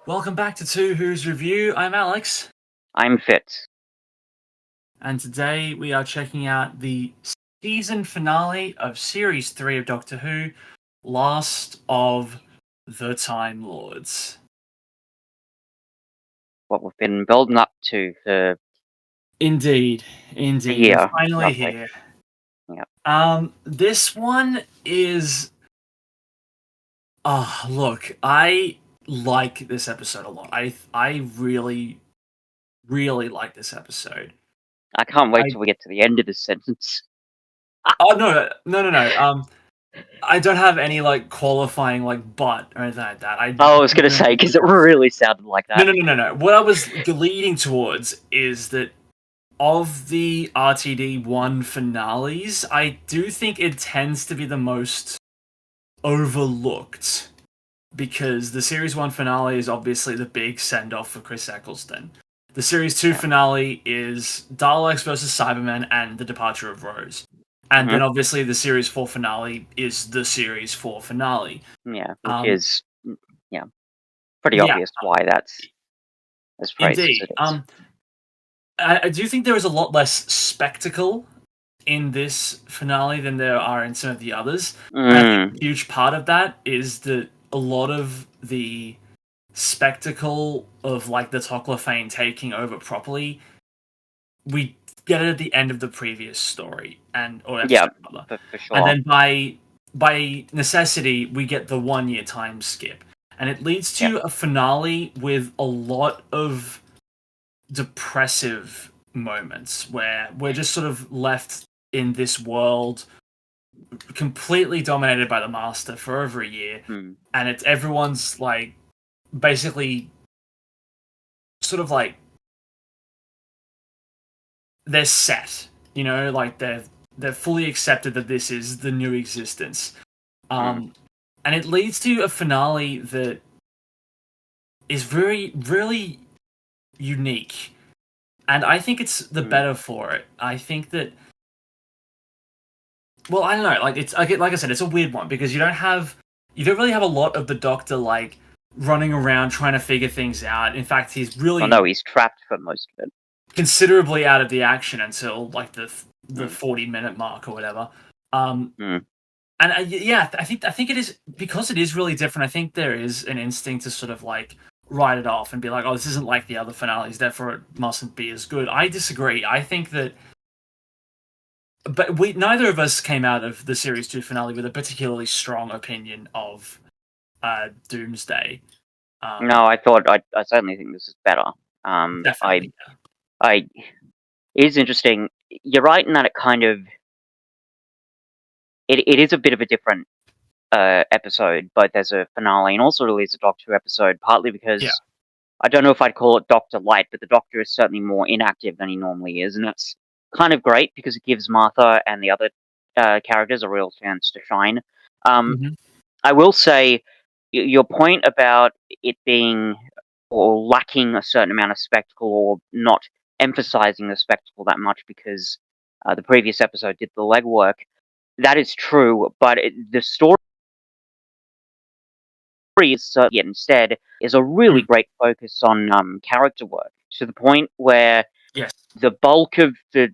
Welcome back to Two Who's Review. I'm Alex, I'm Fitz. and today we are checking out the season finale of Series 3 of Doctor Who, Last of the Time Lords. What we've been building up to for Indeed. a We're year, finally roughly. here. Yeah. This one is... look, I like this episode a lot. I really, really like this episode. I can't wait till we get to the end of this sentence. Oh, no. I don't have any qualifying but or anything like that. I was gonna say, because it really sounded like that. No. What I was leading towards is that of the RTD1 finales, I do think it tends to be the most overlooked because the Series 1 finale is obviously the big send-off for Chris Eccleston. The Series 2 finale is Daleks versus Cybermen and the departure of Rose. And then obviously the Series 4 finale is the Series 4 finale. Yeah, which is pretty obvious why that's as phrased as it is. I do think there is a lot less spectacle in this finale than there are in some of the others. And I think a huge part of that is that a lot of the spectacle of the Toclafane taking over properly, we get it at the end of the previous story or episode, for sure. and then by necessity we get the 1 year time skip, and it leads to a finale with a lot of depressive moments where we're just sort of left in this world completely dominated by the Master for over a year, and it's everyone's basically sort of they're set, they're fully accepted that this is the new existence. And it leads to a finale that is really unique, and I think it's the better for it. I think that, well, I don't know, it's like I said, it's a weird one because you don't really have a lot of the Doctor running around trying to figure things out. In fact, he's really... Oh no, he's trapped for most of it. Considerably out of the action until the 40-minute mark or whatever. And I think it is, because it is really different. I think there is an instinct to sort of write it off and be like, oh, this isn't like the other finales, therefore it mustn't be as good. I disagree. I think that, but neither of us came out of the Series 2 finale with a particularly strong opinion of Doomsday. No, I certainly think this is better. Definitely. It is interesting. You're right in that it is a bit of a different episode, but there's a finale and also release a Doctor Who episode, partly because I don't know if I'd call it Doctor Light, but the Doctor is certainly more inactive than he normally is, and that's kind of great because it gives Martha and the other characters a real chance to shine. I will say your point about it being or lacking a certain amount of spectacle or not emphasizing the spectacle that much because the previous episode did the legwork. That is true, but the story instead is a really great focus on character work, to the point where the bulk of the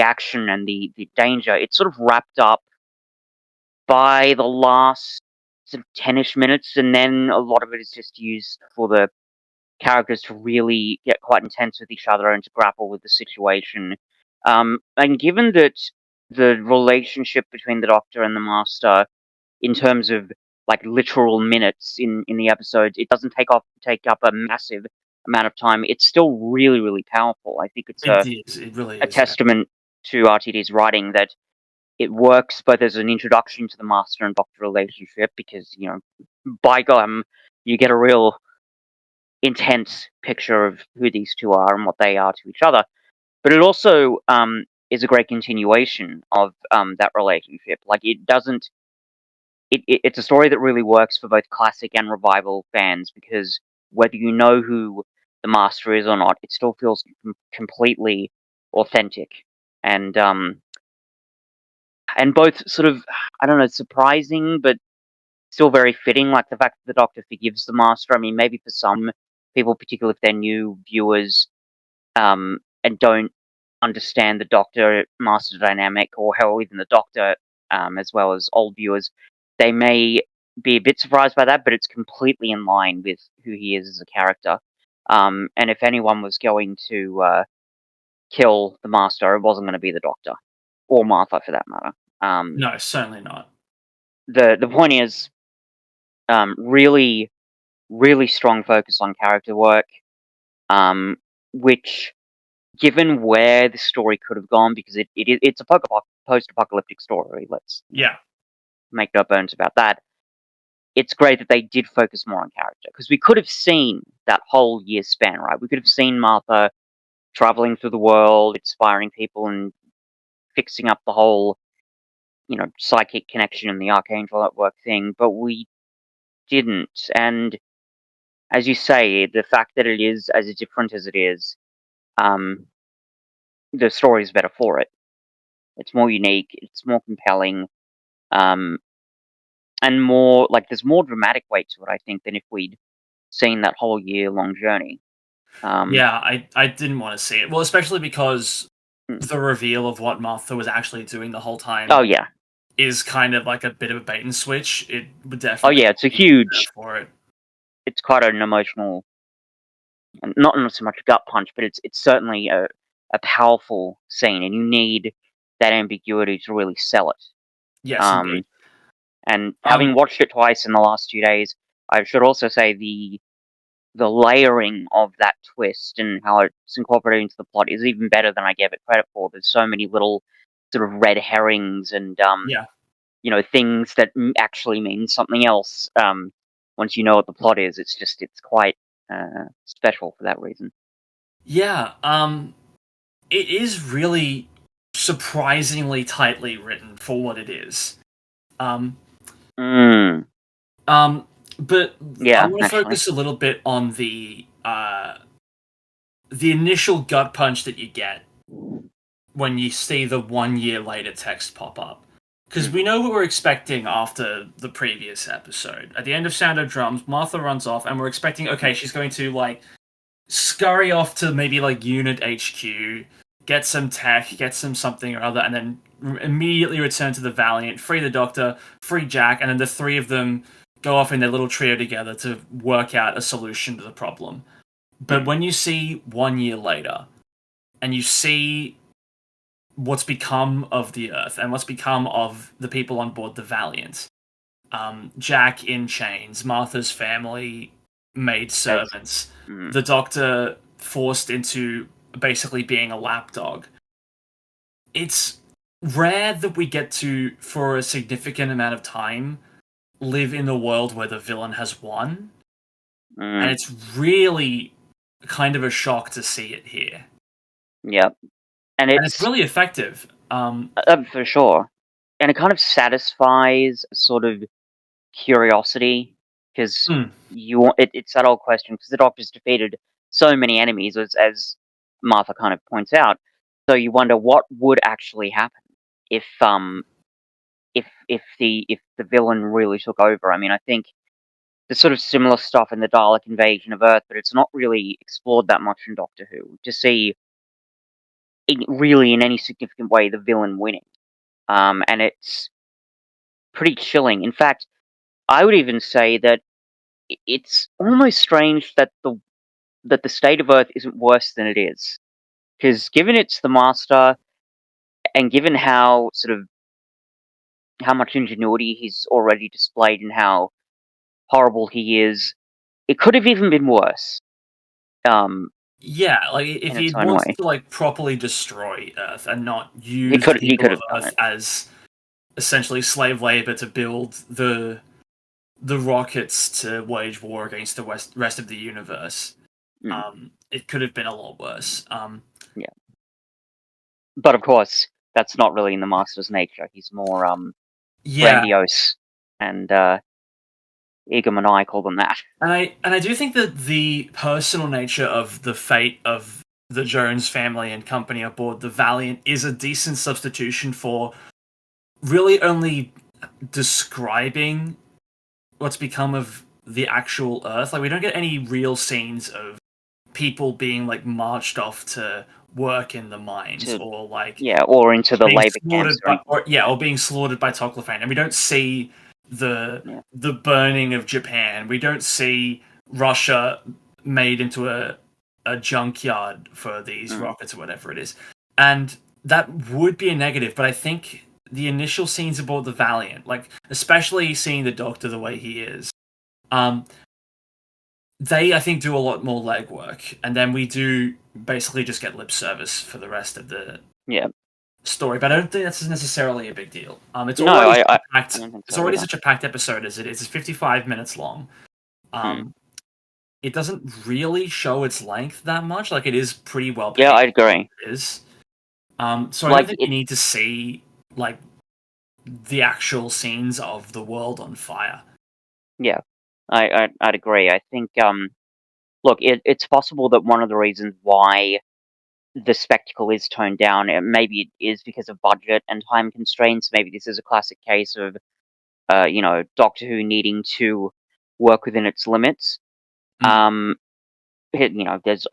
action and the danger, it's sort of wrapped up by the last sort of 10-ish minutes, and then a lot of it is just used for the characters to really get quite intense with each other and to grapple with the situation. And given that the relationship between the Doctor and the Master, in terms of literal minutes in the episodes, it doesn't take up a massive amount of time. It's still really, really powerful. I think it's a testament to RTD's writing that it works both as an introduction to the Master and Doctor relationship, because by gum, you get a real intense picture of who these two are and what they are to each other. But it also is a great continuation of that relationship. It's a story that really works for both classic and revival fans, because whether you know who the Master is or not, it still feels completely authentic and both sort of, I don't know, surprising but still very fitting. Like the fact that the Doctor forgives the Master. I mean, maybe for some people, particularly if they're new viewers, and don't understand the Doctor Master dynamic, or hell, even the Doctor, as well as old viewers, they may be a bit surprised by that. But it's completely in line with who he is as a character. And if anyone was going to kill the Master, it wasn't going to be the Doctor or Martha, for that matter. No, certainly not. The point is, really, really strong focus on character work, which, given where the story could have gone, because it's a post-apocalyptic story, let's make no bones about that. It's great that they did focus more on character, because we could have seen that whole year span, right? We could have seen Martha traveling through the world, inspiring people, and fixing up the whole, psychic connection and the Archangel Network thing, but we didn't. And as you say, the fact that it is as different as it is, the story is better for it. It's more unique, it's more compelling, and more, there's more dramatic weight to it, I think, than if we'd seen that whole year-long journey. I didn't want to see it. Well, especially because Hmm. the reveal of what Martha was actually doing the whole time Oh, yeah. is kind of like a bit of a bait and switch. It would Oh, definitely yeah, it's a huge... for it. It's quite an emotional... Not so much a gut punch, but it's certainly a powerful scene, and you need that ambiguity to really sell it. Yes, indeed. And having watched it twice in the last 2 days, I should also say the layering of that twist and how it's incorporated into the plot is even better than I gave it credit for. There's so many little sort of red herrings and things that actually mean something else. Once you know what the plot is, it's quite special for that reason. Yeah, it is really surprisingly tightly written for what it is. But yeah, I want to focus a little bit on the initial gut punch that you get when you see the 1 year later text pop up. Because we know what we're expecting after the previous episode. At the end of Sound of Drums, Martha runs off, and we're expecting, okay, she's going to, scurry off to maybe, Unit HQ, get some tech, get some something or other, and then immediately return to the Valiant, free the Doctor, free Jack, and then the three of them go off in their little trio together to work out a solution to the problem. But when you see 1 year later, and you see what's become of the Earth and what's become of the people on board the Valiant, Jack in chains, Martha's family maid servants, the Doctor forced into basically being a lapdog. It's rare that we get to, for a significant amount of time, live in a world where the villain has won. And it's really kind of a shock to see it here. Yeah. And it's really effective. For sure. And it kind of satisfies a sort of curiosity, because it's that old question, because the Doctor's defeated so many enemies, as Martha kind of points out. So you wonder what would actually happen if the villain really took over. I mean, I think there's sort of similar stuff in the Dalek invasion of Earth, but it's not really explored that much in Doctor Who to see really in any significant way the villain winning. And it's pretty chilling. In fact, I would even say that it's almost strange that the state of Earth isn't worse than it is. Because given it's the Master, and given how much ingenuity he's already displayed and how horrible he is, it could have even been worse. Yeah, if he wanted to properly destroy Earth and not use people of Earth as essentially slave labor to build the rockets to wage war against the rest of the universe, it could have been a lot worse. Yeah. But of course, that's not really in the Master's nature. He's more grandiose and egomaniacal than that. And I do think that the personal nature of the fate of the Jones family and company aboard the Valiant is a decent substitution for really only describing what's become of the actual Earth. Like we don't get any real scenes of people being like marched off to work in the mines to or like or into the being labor camps slaughtered or anything. or being slaughtered by Toclafane, and we don't see the Yeah. the burning of Japan. We don't see Russia made into a junkyard for these rockets or whatever it is, and that would be a negative. But I think the initial scenes aboard the Valiant, like especially seeing the Doctor the way he is, um, they I think do a lot more legwork, and then we do basically just get lip service for the rest of the Yeah. story, but I don't think that's necessarily a big deal. It's No, already I packed. don't think It's so already either. such a packed episode as it is. It's 55 minutes long. Mm. It doesn't really show its length that much. Like it is pretty well Yeah, paced. I agree. It is. So I don't Like think you need to see like the actual scenes of the world on fire. yeah, I'd agree. I think look, it's possible that one of the reasons why the spectacle is toned down, maybe it is because of budget and time constraints. Maybe this is a classic case of Doctor Who needing to work within its limits. Mm. There's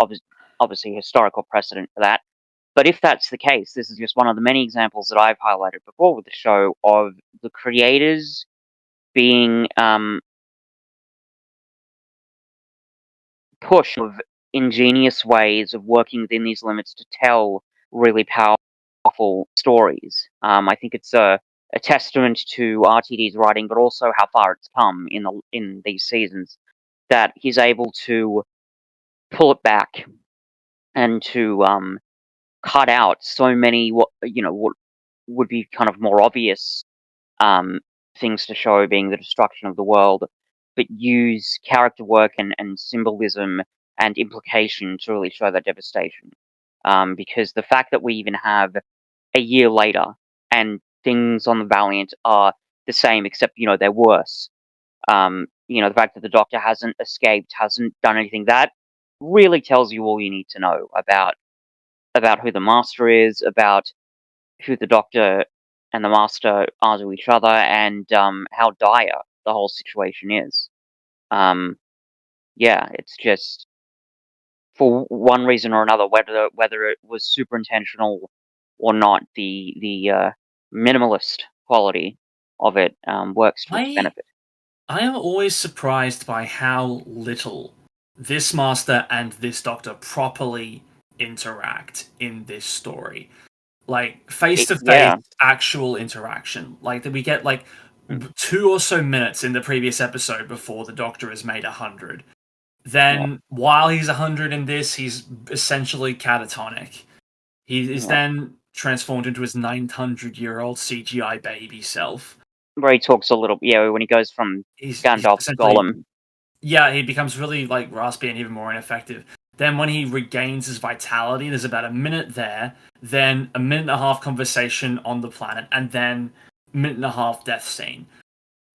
obviously historical precedent for that. But if that's the case, this is just one of the many examples that I've highlighted before with the show of the creators being push of ingenious ways of working within these limits to tell really powerful stories. I think it's a testament to RTD's writing, but also how far it's come in these seasons. That he's able to pull it back and to cut out so many what would be kind of more obvious um, things to show, being the destruction of the world, but use character work and symbolism and implication to really show that devastation. Because the fact that we even have a year later and things on the Valiant are the same, except they're worse. The fact that the Doctor hasn't escaped, hasn't done anything, that really tells you all you need to know about who the Master is, about who the Doctor and the Master are to each other, and how dire the whole situation is. Um, yeah, it's just for one reason or another, whether it was super intentional or not, the minimalist quality of it works to its I benefit. I am always surprised by how little this master and this doctor properly interact in this story. Like face to face Yeah, actual interaction. Like that we get like mm, 2 or so minutes in the previous episode before the doctor is made 100. yeah, Then while he's 100 in this, he's essentially catatonic. He is yeah. then transformed into his 900-year-old CGI baby self. Where he talks a little, when he goes from He's Gandalf to essentially, Gollum. yeah, he becomes really like raspy and even more ineffective. Then when he regains his vitality, there's about a minute there, then a minute and a half conversation on the planet, and then a minute and a half death scene.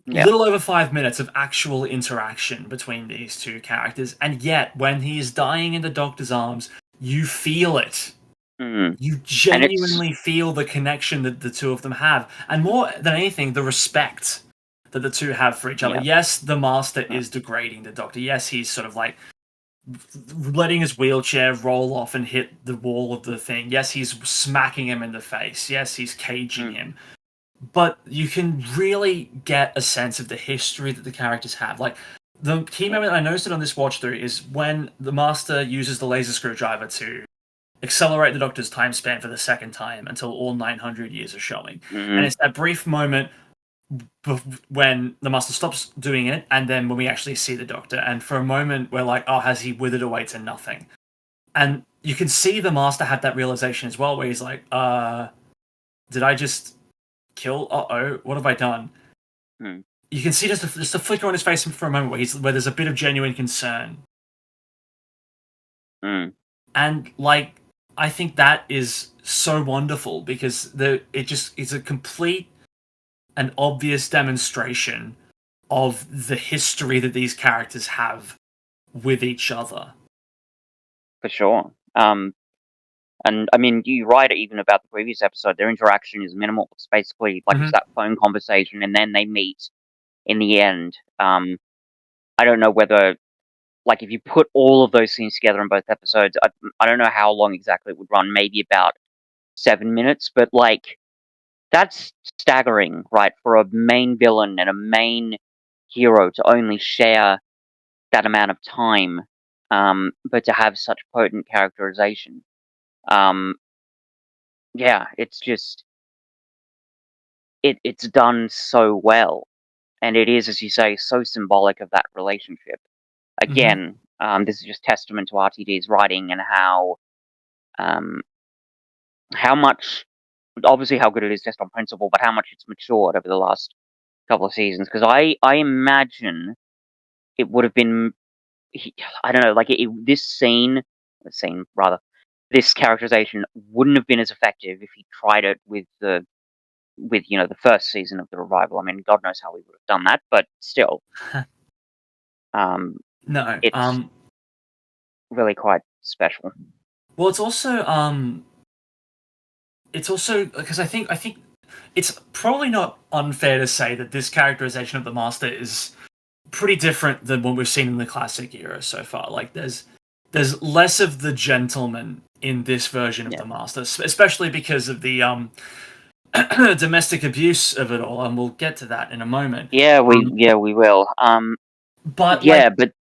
Yeah, Little over 5 minutes of actual interaction between these two characters, and yet when he is dying in the Doctor's arms, you feel it. mm. You And it's genuinely feel the connection that the two of them have, and more than anything, the respect that the two have for each other. yeah, Yes, the Master yeah, is degrading the Doctor. Yes, he's sort of like letting his wheelchair roll off and hit the wall of the thing. Yes, he's smacking him in the face. Yes, he's caging mm, him. But you can really get a sense of the history that the characters have. Like, the key yeah, moment I noticed on this watch through is when the Master uses the laser screwdriver to accelerate the Doctor's time span for the second time until all 900 years are showing. And mm, it's that brief moment when the Master stops doing it, and then when we actually see the Doctor, and for a moment we're like, oh, has he withered away to nothing? And you can see the Master have that realization as well, where he's like, did I just kill? Uh-oh, what have I done? mm, You can see just a flicker on his face for a moment where there's a bit of genuine concern. mm. And like I think that is so wonderful because it's a complete and obvious demonstration of the history that these characters have with each other. For sure. And I mean, you write even about the previous episode. Their interaction is minimal. It's basically like Mm-hmm. it's that phone conversation, and then they meet in the end. I don't know whether, like, if you put all of those scenes together in both episodes, I don't know how long exactly it would run, maybe about 7 minutes, but, like, that's staggering, right, for a main villain and a main hero to only share that amount of time, but to have such potent characterization. Yeah, it's just it's done so well, and it is, as you say, so symbolic of that relationship. Hmm. Again, this is just testament to RTD's writing and um, how much, obviously, how good it is just on principle, but how much it's matured over the last couple of seasons. Because I imagine it would have been, I don't know, like scene rather, this characterization wouldn't have been as effective if he tried it with the first season of the revival. I mean, God knows how we would have done that, but still, um, No. it's really quite special. Well, it's also because I think it's probably not unfair to say that this characterization of the Master is pretty different than what we've seen in the classic era so far. Like there's less of the gentleman in this version of Yeah, the Master, especially because of the domestic abuse of it all, and we'll get to that in a moment. we will. But Yeah, like, but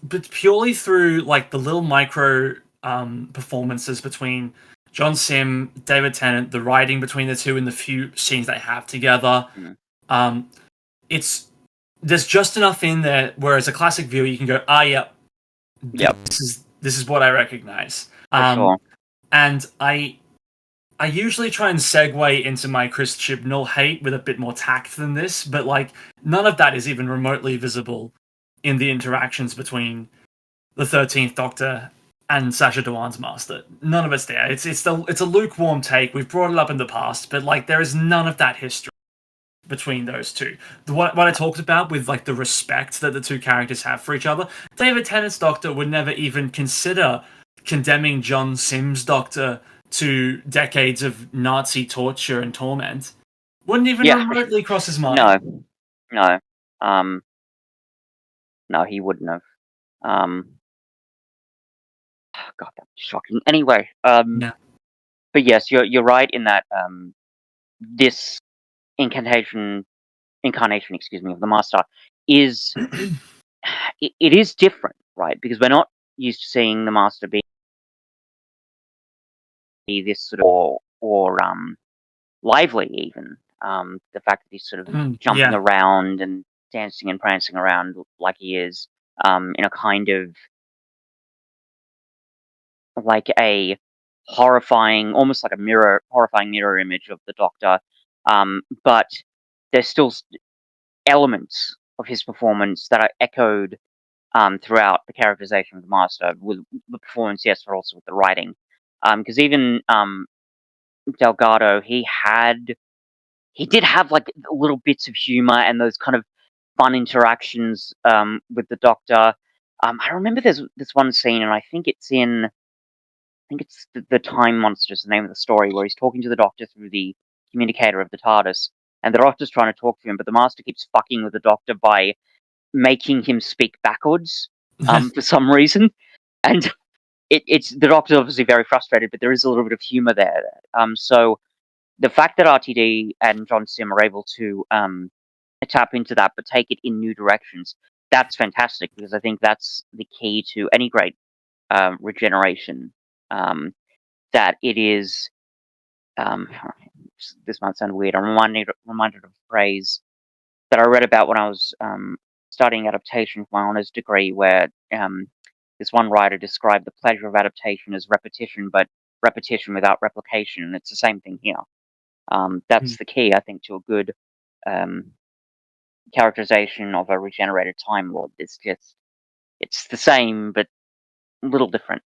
but purely through like the little micro performances between John Sim, David Tennant, the writing between the two, and the few scenes they have together, mm, um, it's there's just enough in there. Whereas a classic viewer, you can go, yeah, yep, this is what I recognize. for sure. And I usually try and segue into my Chris Chibnall hate with a bit more tact than this, but like none of that is even remotely visible in the interactions between the 13th Doctor and Sacha Dhawan's Master. None of it's there. It's a lukewarm take. We've brought it up in the past, but like there is none of that history between those two. What I talked about with like the respect that the two characters have for each other. David Tennant's Doctor would never even consider condemning John Sim's Doctor to decades of Nazi torture and torment. Wouldn't even Yeah, remotely cross his mind. no, no, um, no, he wouldn't have. God, that's shocking. Anyway, Yeah. but yes, you're right in that this incarnation, excuse me, of the Master is it is different, right? Because we're not used to seeing the Master be this sort of or lively even. The fact that he's sort of jumping Yeah. around and dancing and prancing around like he is, in a kind of like a almost like a horrifying mirror image of the Doctor. But there's still elements of his performance that are echoed throughout the characterization of the Master, with the performance, yes, but also with the writing. Because even Delgado, he did have like little bits of humor and those kind of fun interactions with the Doctor. I remember there's this one scene, and I think it's the Time Monsters, the name of the story, where he's talking to the Doctor through the communicator of the TARDIS, and the Doctor's trying to talk to him, but the Master keeps fucking with the Doctor by making him speak backwards for some reason, and it's the Doctor's obviously very frustrated, but there is a little bit of humor there. So the fact that RTD and John Sim are able to tap into that, but take it in new directions, that's fantastic, because I think that's the key to any great regeneration. That it is. Um, this might sound weird. I'm reminded of a phrase that I read about when I was studying adaptation for my honors degree, where this one writer described the pleasure of adaptation as repetition, but repetition without replication, and it's the same thing here. That's the key, I think, to a good um, characterization of a regenerated Time Lord. It's the same, but a little different.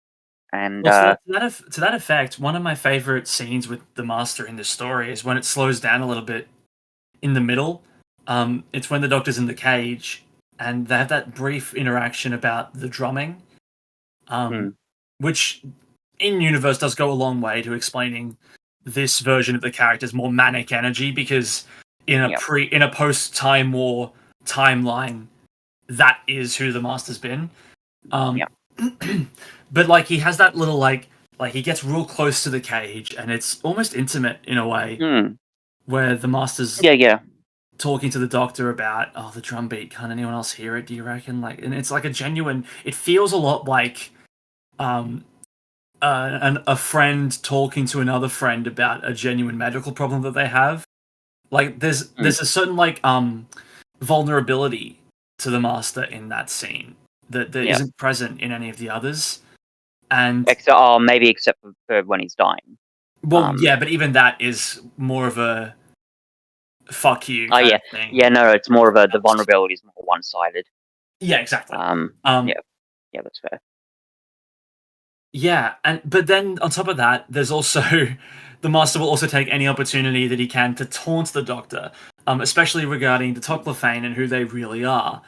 And Well, to that effect, one of my favorite scenes with the Master in this story is when it slows down a little bit in the middle. It's when the Doctor's in the cage and they have that brief interaction about the drumming, hmm, um, which in universe does go a long way to explaining this version of the character's more manic energy because in yeah, a post Time War timeline, that is who the Master's been. Yeah. But like he has that little like he gets real close to the cage, and it's almost intimate in a way, where the Master's Yeah. talking to the Doctor about, oh, the drum beat, can't anyone else hear it, do you reckon? Like, and it's like a genuine, it feels a lot like a friend talking to another friend about a genuine medical problem that they have. Like there's a certain like vulnerability to the Master in that scene that isn't present in any of the others. And maybe except for when he's dying. Well, yeah, but even that is more of a fuck you kind of thing. Yeah, no, it's more of the vulnerability is more one-sided. Yeah, exactly. Yeah, that's fair. Yeah, but then on top of that, there's also the Master will also take any opportunity that he can to taunt the Doctor, especially regarding the Toclafane and who they really are,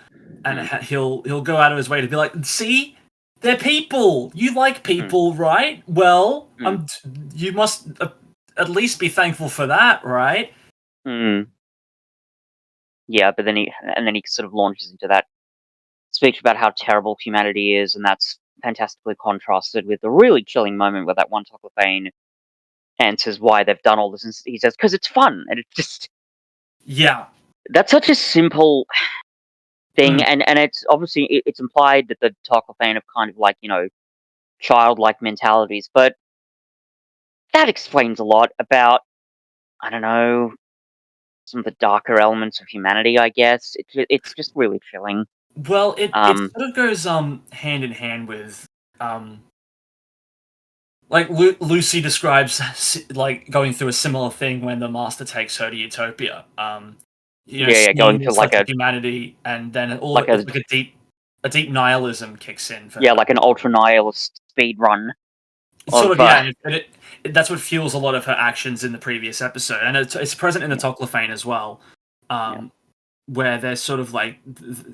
and he'll go out of his way to be like, "See, they're people. You like people, right? Well, you must at least be thankful for that, right?" Yeah, but then he sort of launches into that speech about how terrible humanity is, and that's fantastically contrasted with the really chilling moment where that one Toclafane answers why they've done all this, and he says, "Because it's fun," and it's just that's such a simple thing, and it's obviously it's implied that the Toclafane have kind of like childlike mentalities, but that explains a lot about, I don't know, some of the darker elements of humanity, I guess. It's just really chilling. Well, it sort of goes hand in hand with like Lucy describes like going through a similar thing when the Master takes her to Utopia. Going to like a humanity, and then all like a deep nihilism kicks in. For her. Like an ultra nihilist speed run. That's what fuels a lot of her actions in the previous episode, and it's present in the Toclafane as well, where they're sort of like,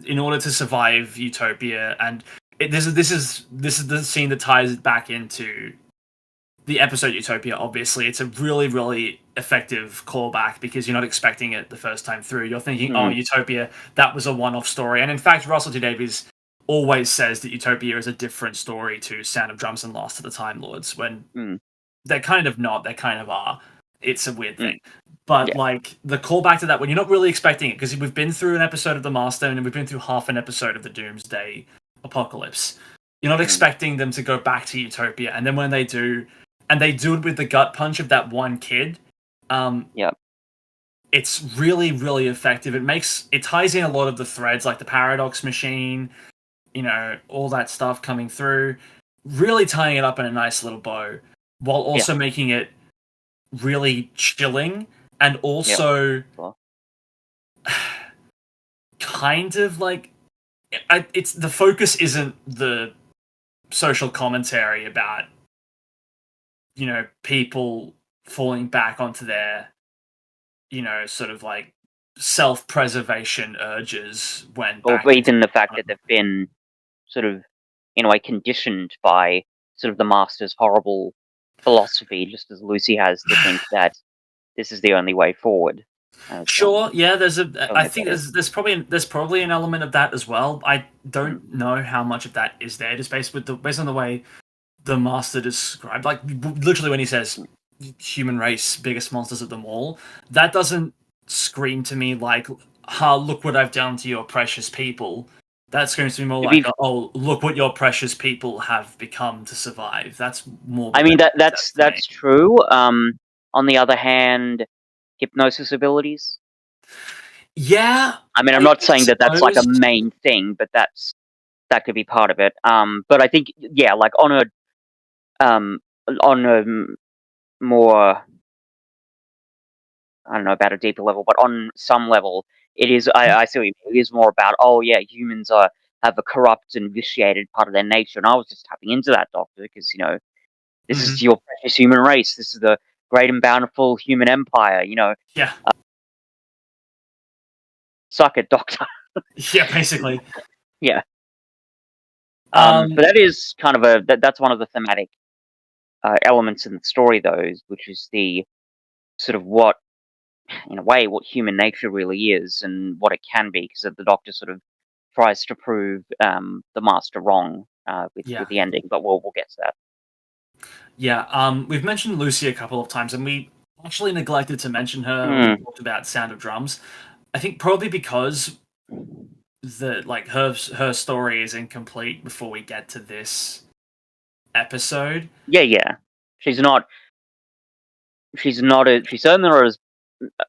in order to survive Utopia, and this is the scene that ties it back into the episode Utopia. Obviously, it's a really, really effective callback because you're not expecting it the first time through. You're thinking, oh, Utopia, that was a one-off story, and in fact, Russell T Davies always says that Utopia is a different story to Sound of Drums and Lost to the Time Lords, when they're kind of not, they kind of are. It's a weird thing. But like the callback to that, when you're not really expecting it, because we've been through an episode of The Master and we've been through half an episode of the Doomsday Apocalypse. You're not expecting them to go back to Utopia, and then when they do, and they do it with the gut punch of that one kid, it's really, really effective. It ties in a lot of the threads, like the paradox machine, all that stuff coming through, really tying it up in a nice little bow, while also making it really chilling, and also kind of like, it's the focus isn't the social commentary about people falling back onto their sort of like self-preservation urges when, or even the fact that they've been sort of in a way conditioned by sort of the Master's horrible philosophy, just as Lucy has, to think that this is the only way forward. Sure, yeah. I think there's probably an element of that as well. I don't know how much of that is there, just based on the way the Master described, like literally when he says human race, biggest monsters of them all, that doesn't scream to me like, look what I've done to your precious people. That screams to me more like, oh, look what your precious people have become to survive. That's more. I mean, that's true. On the other hand, hypnosis abilities. Yeah. I mean, I'm not saying that that's like a main thing, but that could be part of it. But I think, like on a more, I don't know about a deeper level, but on some level, it is. I see what you mean. It is more about, humans have a corrupt and vitiated part of their nature, and I was just tapping into that, Doctor, because this is your precious human race. This is the great and bountiful human empire. Yeah. Suck it, Doctor. Yeah, basically. Yeah. But that is kind of that's one of the thematic elements in the story, though, which is the sort of what in a way, what human nature really is and what it can be, because the Doctor sort of tries to prove the Master wrong with the ending. But we'll get to that. Yeah, we've mentioned Lucy a couple of times, and we actually neglected to mention her when we talked about Sound of Drums. I think probably because her story is incomplete before we get to this episode. Yeah. She's certainly not as,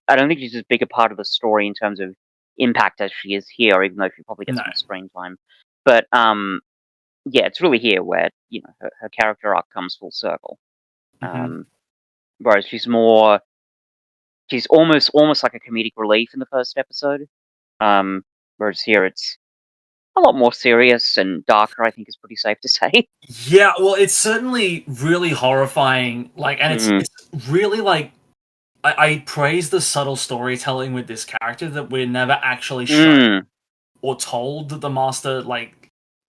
I don't think she's as big a part of the story in terms of impact as she is here, even though she probably gets more screen time. But yeah, it's really here where her character arc comes full circle. Whereas she's almost like a comedic relief in the first episode. Whereas here it's a lot more serious and darker, I think is pretty safe to say. Yeah, well, it's certainly really horrifying. And it's really I praise the subtle storytelling with this character that we're never actually shown or told that the Master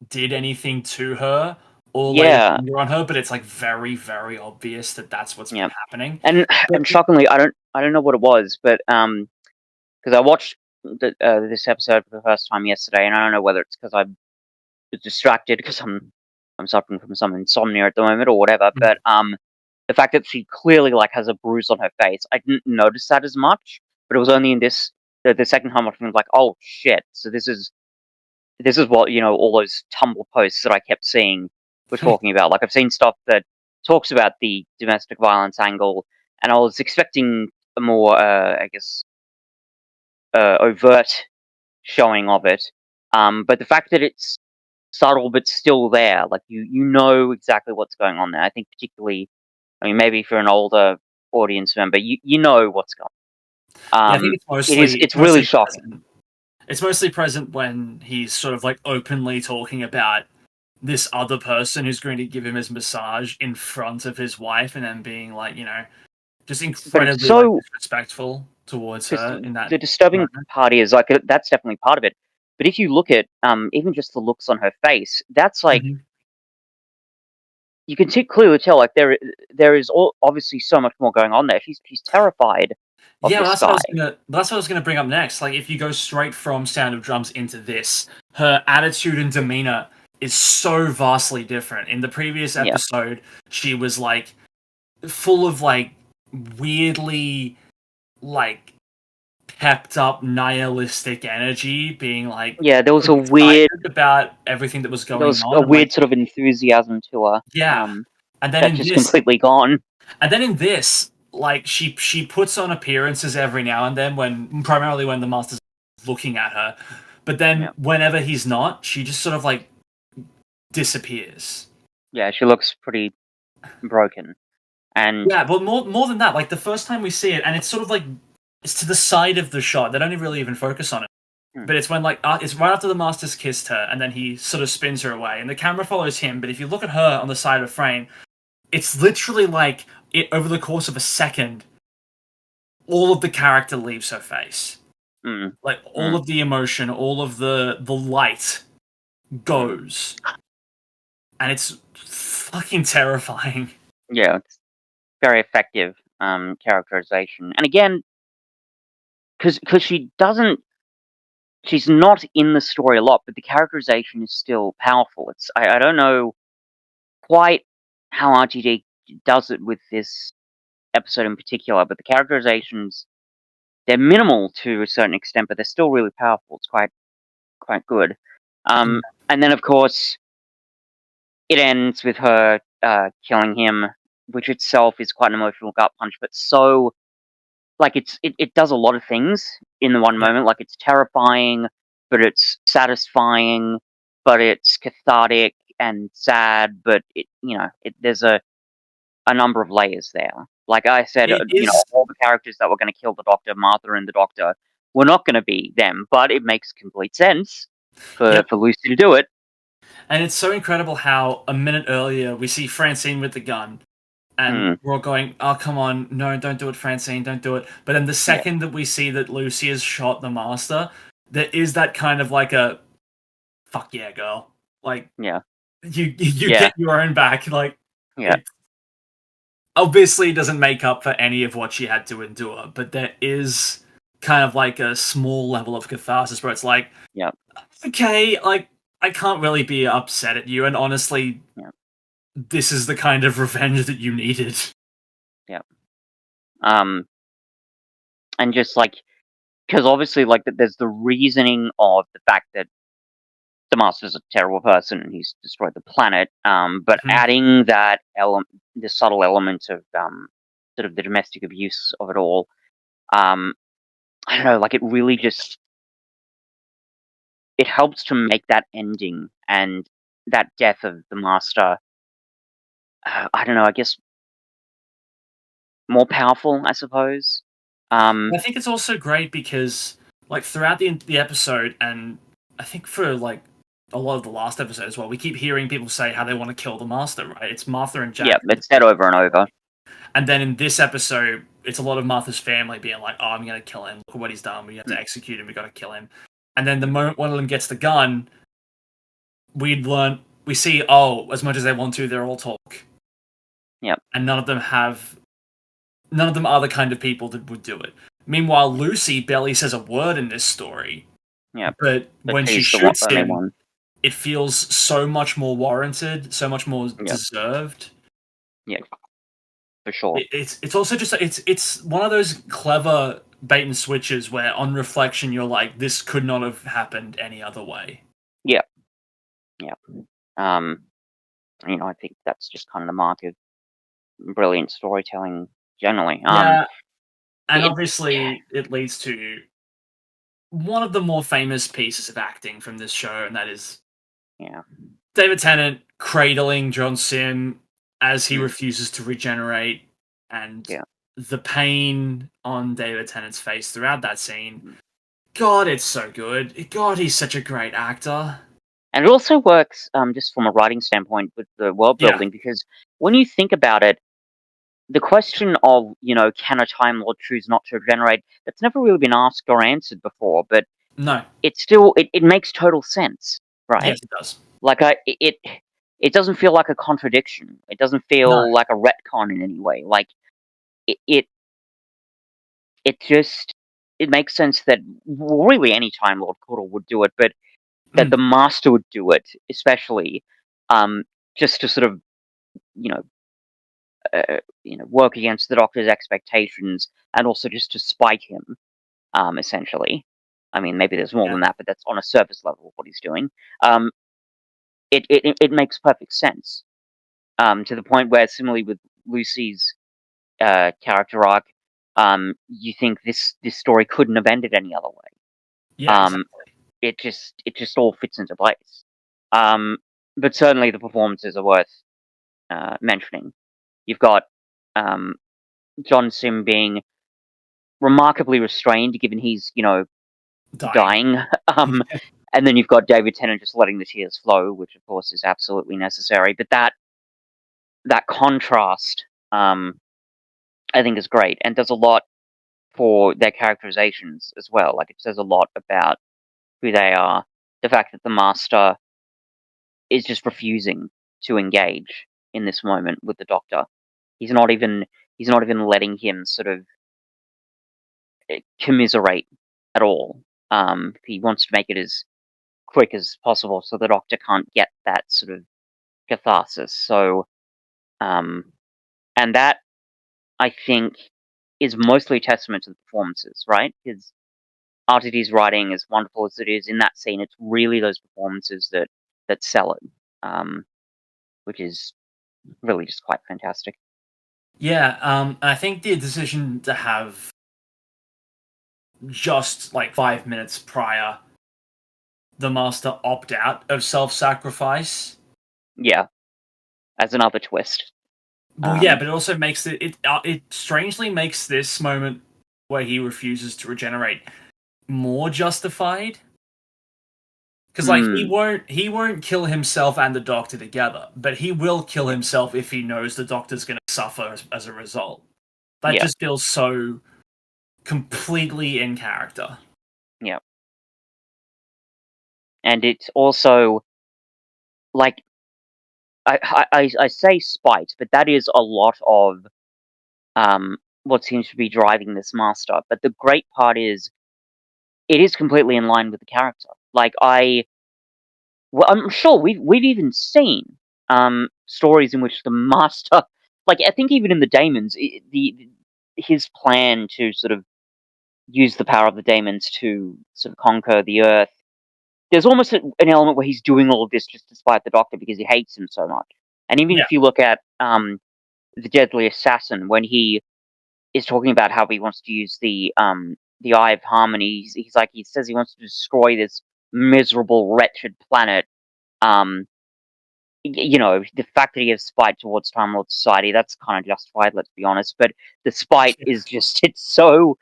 did anything to her or laid a finger on her, but it's very, very obvious that that's what's been happening. And shockingly, I don't know what it was, but because I watched this episode for the first time yesterday, and I don't know whether it's because I was distracted because I'm suffering from some insomnia at the moment or whatever, but the fact that she clearly has a bruise on her face, I didn't notice that as much. But it was only in the second time I was like, oh shit! So this is what all those Tumblr posts that I kept seeing were talking about. I've seen stuff that talks about the domestic violence angle, and I was expecting a more, I guess, overt showing of it. But the fact that it's subtle but still there, you know exactly what's going on there. I think particularly, I mean, maybe for an older audience member, you know what's going on. I think it's really shocking. It's mostly present when he's sort of openly talking about this other person who's going to give him his massage in front of his wife, and then being just incredibly disrespectful towards her in that. The disturbing part is that's definitely part of it. But if you look at even just the looks on her face, that's you can clearly tell there is obviously so much more going on there. She's terrified. That's what I was gonna bring up next. If you go straight from Sound of Drums into this, her attitude and demeanor is so vastly different. In the previous episode, she was full of weirdly pepped up nihilistic energy, being there was a weird about everything that was going on. There was a weird sort of enthusiasm to her. And then just completely gone. And then in this, she puts on appearances every now and then primarily when the Master's looking at her, but then whenever he's not, she just sort of disappears. Yeah, she looks pretty broken. And but more than that, the first time we see it, and it's sort of it's to the side of the shot. They don't even really even focus on it. But it's when it's right after the Master's kissed her, and then he sort of spins her away, and the camera follows him. But if you look at her on the side of the frame, it's literally over the course of a second, all of the character leaves her face. All of the emotion, all of the light goes. And it's fucking terrifying. Yeah, it's very effective characterization. And again, because she's not in the story a lot, but the characterization is still powerful. I don't know quite how RTD does it with this episode in particular, but the characterizations, they're minimal to a certain extent, but they're still really powerful. It's quite good. And then, of course, it ends with her killing him, which itself is quite an emotional gut punch, but so it does a lot of things in the one moment. It's terrifying, but it's satisfying, but it's cathartic and sad, but there's a number of layers there. Like I said, all the characters that were going to kill the Doctor, Martha and the Doctor, were not going to be them, but it makes complete sense for Lucy to do it. And it's so incredible how a minute earlier we see Francine with the gun, and we're all going, oh, come on, no, don't do it, Francine, don't do it. But then the second that we see that Lucy has shot the Master, there is that kind of a, fuck yeah, girl. You get your own back. obviously doesn't make up for any of what she had to endure, but there is kind of like a small level of catharsis where it's like, Yeah. okay, like I can't really be upset at you, and honestly, Yeah. this is the kind of revenge that you needed. Yeah. And just like, because obviously, like, there's the reasoning of the fact that the Master's a terrible person and he's destroyed the planet. But Mhm. adding that element, the subtle element of sort of the domestic abuse of it all, I don't know, like it really just it helps to make that ending and that death of the Master. I don't know. I guess more powerful, I suppose. I think it's also great because, like, throughout the episode, and I think for like a lot of the last episode as well, we keep hearing people say how they want to kill the Master. Right? It's Martha and Yeah, Jack, it's said over and over. and then in this episode, it's a lot of Martha's family being like, "Oh, I'm gonna kill him. Look at what he's done. We have to execute him. We got to kill him." And then the moment one of them gets the gun, we see, oh, as much as they want to, they're all talk. Yep. And none of them are the kind of people that would do it. Meanwhile, Lucy barely says a word in this story, Yep. but But when she she's shoots only him, one. it feels so much more warranted, so much more Yep. deserved. Yeah, for sure. It's also just it's one of those clever bait and switches where, on reflection, you're like, this could not have happened any other way. Yeah. Yeah. Um, I think that's just kind of the mark of brilliant storytelling generally. Yeah, and It, obviously it leads to one of the more famous pieces of acting from this show, and that is yeah. David Tennant cradling John Sim as he Mm, refuses to regenerate, and yeah. the pain on David Tennant's face throughout that scene. Mm. God, it's so good. God, he's such a great actor. And it also works just from a writing standpoint with the world Yeah, building because when you think about it, the question of, can a Time Lord choose not to regenerate, that's never really been asked or answered before, but no, it makes total sense, right? yes, it does. Like it doesn't feel like a contradiction. It doesn't No, feel like a retcon in any way. Like it it, it just it makes sense that really any Time Lord could or would do it, but that mm, the Master would do it, especially um, just to sort of you know work against the Doctor's expectations and also just to spite him, essentially. I mean, maybe there's more yeah, than that, but that's on a surface level of what he's doing. Um, it makes perfect sense. To the point where, similarly with Lucy's character arc, you think this story couldn't have ended any other way. yeah, Um, exactly. it just all fits into place. Um, but certainly the performances are worth mentioning. You've got um, John Sim being remarkably restrained, given he's Dying. dying. And then you've got David Tennant just letting the tears flow, which of course is absolutely necessary. But that contrast, I think, is great and does a lot for their characterizations as well. Like, it says a lot about who they are. The fact that the Master is just refusing to engage in this moment with the Doctor. He's not even letting him sort of commiserate at all. He wants to make it as quick as possible so the Doctor can't get that sort of catharsis. So, and that, I think, is mostly a testament to the performances, right? Because RTD's writing, as wonderful as it is in that scene, it's really those performances that sell it, which is really just quite fantastic. Yeah, I think the decision to have just like 5 minutes prior the Master opt out of self-sacrifice. Yeah, as another twist. Well, yeah, Um, but it also makes it strangely makes this moment where he refuses to regenerate more justified. Because like mm, he won't kill himself and the Doctor together, but he will kill yeah, himself if he knows the Doctor's going to suffer as a result. That yeah, just feels so completely in character. yeah. And it's also like I say spite, but that is a lot of what seems to be driving this master. But the great part is, it is completely in line with the character. Like well, I'm sure we've even seen stories in which the master, like I think even in the Daemons, his plan to sort of use the power of the Daemons to sort of conquer the Earth. There's almost an element where he's doing all of this just to spite the Doctor because he hates him so much. And even Yeah. if you look at the Deadly Assassin, when he is talking about how he wants to use the Eye of Harmony, he's like, he says he wants to destroy this miserable, wretched planet. Um, you know, the fact that he has spite towards Time Lord Society, that's kind of justified, let's be honest. But the spite is just, it's so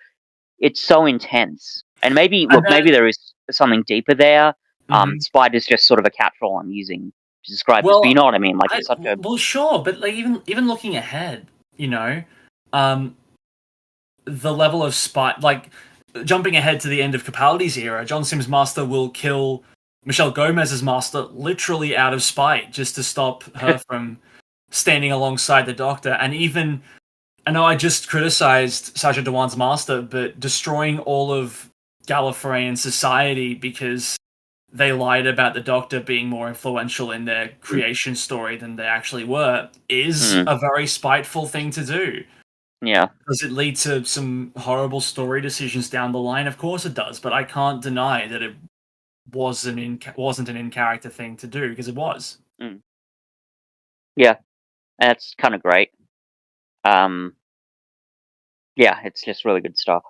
intense. And maybe, And look, then, maybe there is something deeper there. mhm. Spite is just sort of a catch-all I'm using to describe this, but you Well, know what I mean? Like, it's such a... well, sure, but like even looking ahead, you know, um, the level of spite, like jumping ahead to the end of Capaldi's era, John Sims' master will kill Michelle Gomez's master literally out of spite, just to stop her from standing alongside the Doctor. And even, I know I just criticized Sacha Dhawan's master, but destroying all of Gallifreyan society because they lied about the Doctor being more influential in their creation story than they actually were is Mm, a very spiteful thing to do. yeah. Does it lead to some horrible story decisions down the line? Of course it does, but I can't deny that it wasn't an in character thing to do, because it was. Mm, yeah, that's kind of great. Um, yeah, it's just really good stuff.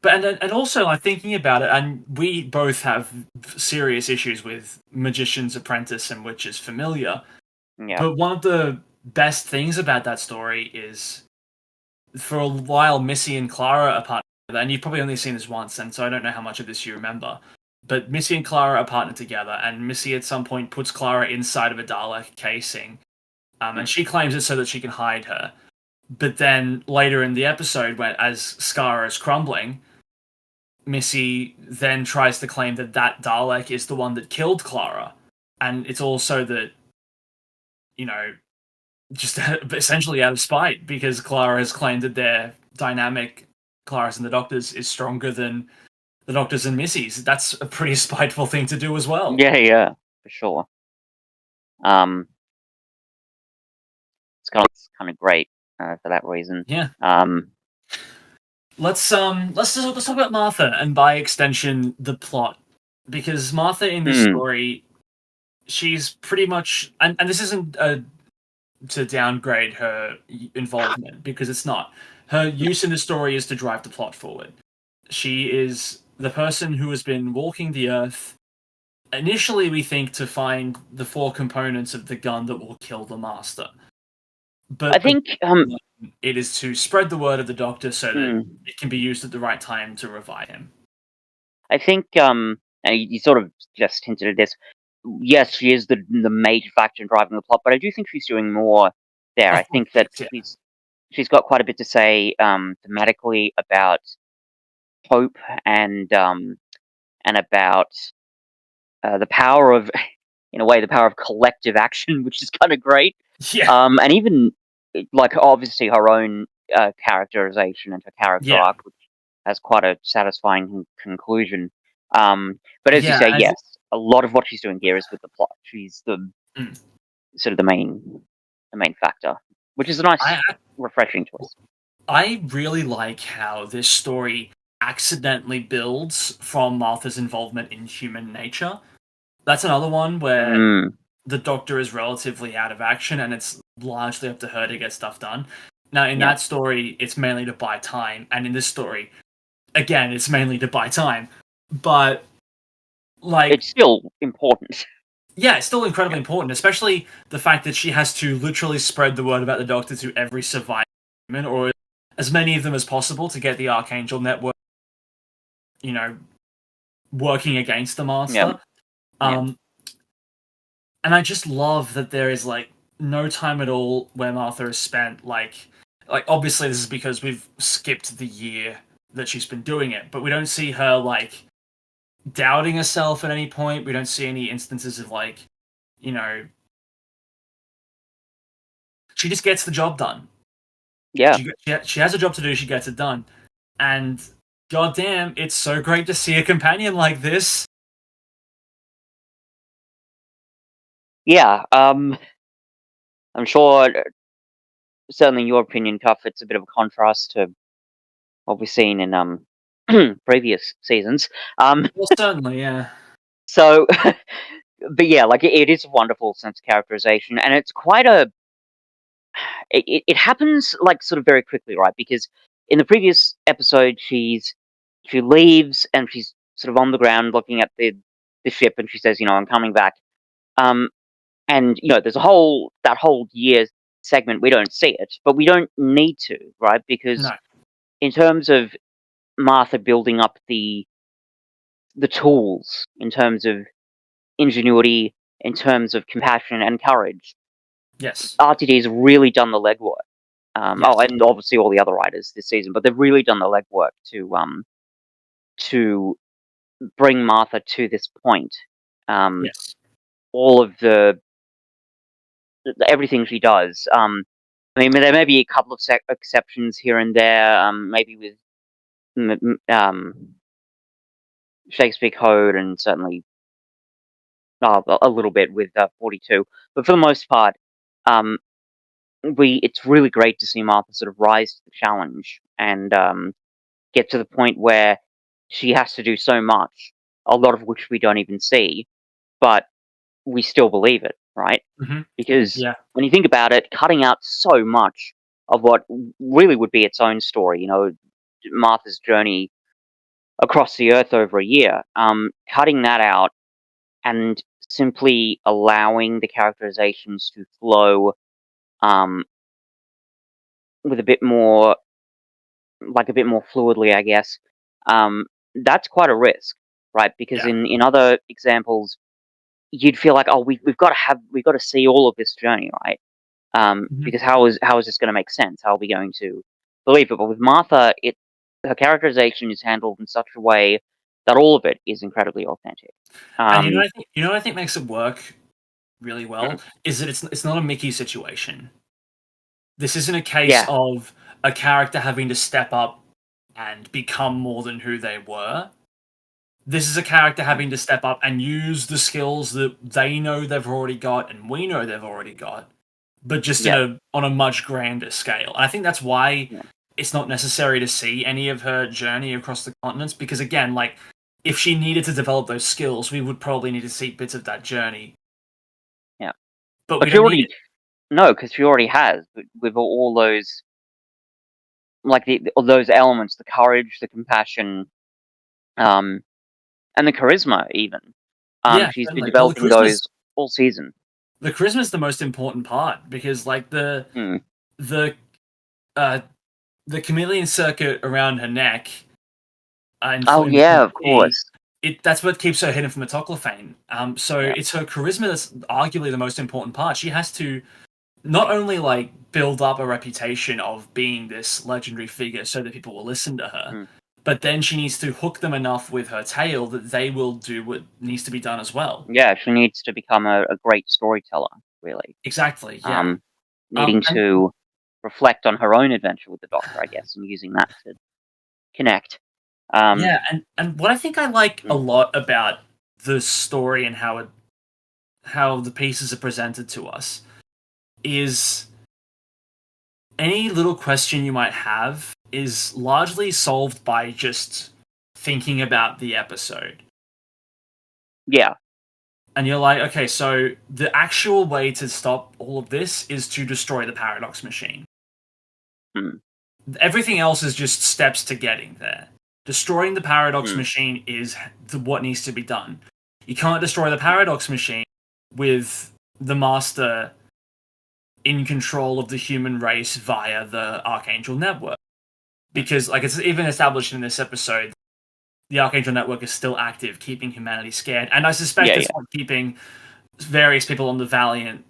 But and also, like, thinking about it, and we both have serious issues with Magician's Apprentice and Witch's Familiar. Yeah. But one of the best things about that story is, for a while, Missy and Clara are partnered together, and you've probably only seen this once, and so I don't know how much of this you remember. But Missy and Clara are partnered together, and Missy at some point puts Clara inside of a Dalek casing, and she claims it so that she can hide her. But then later in the episode, when as Skara is crumbling, Missy then tries to claim that that Dalek is the one that killed Clara, and it's also that, you know, just essentially out of spite, because Clara has claimed that their dynamic, Clara's and the Doctor's, is stronger than the Doctor's and Missy's. That's a pretty spiteful thing to do as well. Yeah, for sure. Um, it's kind of great for that reason. Yeah. Um, Let's talk about Martha, and by extension the plot, because Martha in this story, she's pretty much, and this isn't to downgrade her involvement, because it's not. Her use in the story is to drive the plot forward. She is the person who has been walking the earth. Initially, we think to find the 4 components of the gun that will kill the Master. But I think it is to spread the word of the Doctor so that hmm. it can be used at the right time to revive him. I think and you sort of just hinted at this. Yes, she is the major factor in driving the plot, but I do think she's doing more there. I think that Yeah. she's got quite a bit to say thematically about hope and about the power of, in a way, the power of collective action, which is kind of great. Yeah. And even like obviously her own characterization and her character Yeah. arc, which has quite a satisfying conclusion. But as you Yeah. say, yes, a lot of what she's doing here is with the plot. She's the sort of the main factor, which is a nice, refreshing choice. I really like how this story accidentally builds from Martha's involvement in human nature. That's another one where the Doctor is relatively out of action, and it's largely up to her to get stuff done. Now, in that story, it's mainly to buy time, and in this story, again, it's mainly to buy time. But, like, it's still important. Yeah, it's still incredibly important, especially the fact that she has to literally spread the word about the Doctor to every surviving human, or as many of them as possible, to get the Archangel network, you know, working against the Master. And I just love that there is, like, no time at all where Martha has spent, like obviously this is because we've skipped the year that she's been doing it, but we don't see her, like, doubting herself at any point. We don't see any instances of, like, you know, she just gets the job done. Yeah. She has a job to do. She gets it done, and goddamn, it's so great to see a companion like this. Yeah. I'm sure, certainly in your opinion, Cuff, it's a bit of a contrast to what we've seen in previous seasons. Well, certainly, yeah. So, but yeah, like it is a wonderful sense of characterization, and it's quite a. It happens like sort of very quickly, right? Because in the previous episode, she leaves and she's sort of on the ground looking at the ship, and she says, "I'm coming back." Um, and there's that whole year segment we don't see it, but we don't need to, right? Because No. in terms of Martha building up the tools, in terms of ingenuity, in terms of compassion and courage, Yes. RTD's really done the legwork. Yes. And obviously all the other writers this season, but they've really done the legwork to bring Martha to this point. Yes. All of everything she does. I mean, there may be a couple of exceptions here and there. Maybe with Shakespeare Code, and certainly a little bit with 42. But for the most part, um, it's really great to see Martha sort of rise to the challenge and get to the point where she has to do so much, a lot of which we don't even see, but we still believe it, right? Hmm. Because Yeah. when you think about it, cutting out so much of what really would be its own story, Martha's journey across the earth over a year, cutting that out and simply allowing the characterizations to flow um, with a bit more fluidly, I guess. That's quite a risk, right? Because Yeah. in other examples, you'd feel like, oh, we've got to see all of this journey, right? Hmm. Because how is this going to make sense? How are we going to believe it? But with Martha, her characterization is handled in such a way that all of it is incredibly authentic. And Um, you know what I think makes it work really well is that it's not a Mickey situation. This isn't a case yeah, of a character having to step up and become more than who they were. This is a character having to step up and use the skills that they know they've already got and we know they've already got, but just yeah, on a much grander scale. And I think that's why yeah, it's not necessary to see any of her journey across the continents, because again, like, if she needed to develop those skills, we would probably need to see bits of that journey, yeah. but we But she don't need already it. no, because she already has with all those, like all those elements, the courage, the compassion, um, and the charisma. Even Yeah, she's been certainly. Well, developing those all season. the charisma is the most important part, because like Mm. the uh the chameleon circuit around her neck, Oh in yeah, of 40, course. that's what keeps her hidden from metoclophane. So Yeah, it's her charisma that's arguably the most important part. She has to not only like build up a reputation of being this legendary figure so that people will listen to her, mm. but then she needs to hook them enough with her tale that they will do what needs to be done as well. Yeah. She needs to become a great storyteller. Really, Exactly. Yeah. um, needing And to reflect on her own adventure with the Doctor, I guess, and using that to connect. Um, yeah, and what I think I like a mm, lot about the story and how the pieces are presented to us is any little question you might have is largely solved by just thinking about the episode. yeah, And you're like, okay, so the actual way to stop all of this is to destroy the paradox machine. mm, Everything else is just steps to getting there. Destroying the paradox mm, machine is what needs to be done. You can't destroy the paradox machine with the master in control of the human race via the Archangel network. Because, like, it's even established in this episode, the Archangel network is still active, keeping humanity scared. And I suspect yeah, it's yeah, what keeping various people on the Valiant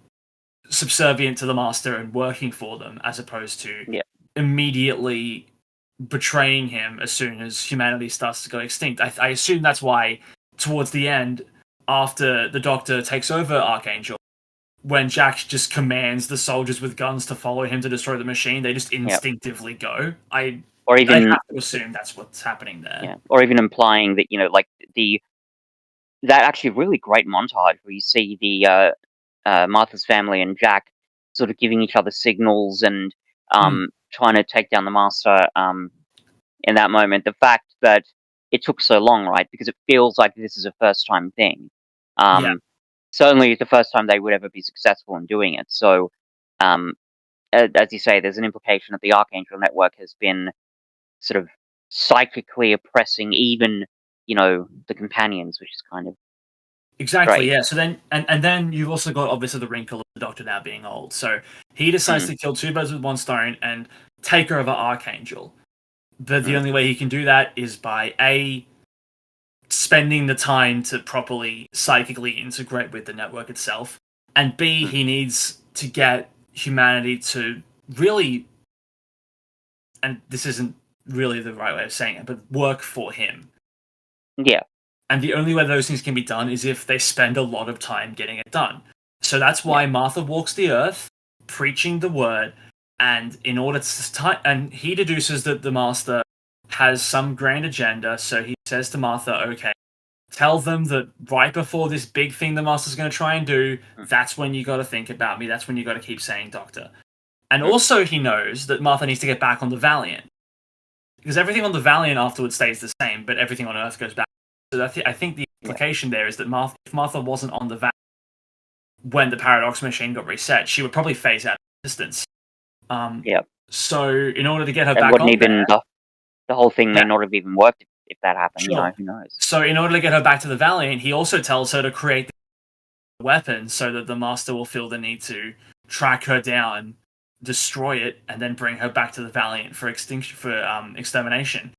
subservient to the master and working for them, as opposed to yeah, immediately betraying him as soon as humanity starts to go extinct. I assume that's why, towards the end, after the Doctor takes over Archangel, when Jack just commands the soldiers with guns to follow him to destroy the machine, they just instinctively go. Or I even have to assume that's what's happening there. or even implying that like that actually really great montage where you see the Martha's family and Jack sort of giving each other signals and trying to take down the Master. In that moment, the fact that it took so long, right? Because it feels like this is a first-time thing. Yeah. Certainly, it's the first time they would ever be successful in doing it. So, as you say, there's an implication that the Archangel Network has been sort of psychically oppressing even, the companions, which is kind of Exactly, great. yeah. So then, and then you've also got obviously the wrinkle of the Doctor now being old. So he decides to kill two birds with one stone and take over Archangel. But the only way he can do that is by spending the time to properly psychically integrate with the network itself, and B, he needs to get humanity to really, and this isn't really the right way of saying it, but work for him. Yeah. And the only way those things can be done is if they spend a lot of time getting it done. So that's why Martha walks the earth, preaching the word, and in order to and he deduces that the Master has some grand agenda. So he says to Martha, "Okay, tell them that right before this big thing the Master's going to try and do, that's when you got to think about me. That's when you got to keep saying Doctor." And also, he knows that Martha needs to get back on the Valiant because everything on the Valiant afterwards stays the same, but everything on Earth goes back. So I think the implication there is that if Martha wasn't on the Valiant when the Paradox Machine got reset, she would probably phase out of existence. So in order to get her back on there, the whole thing may not have even worked if that happened. Sure. Who knows? So in order to get her back to the Valiant, he also tells her to create the weapon so that the Master will feel the need to track her down, destroy it, and then bring her back to the Valiant for extermination.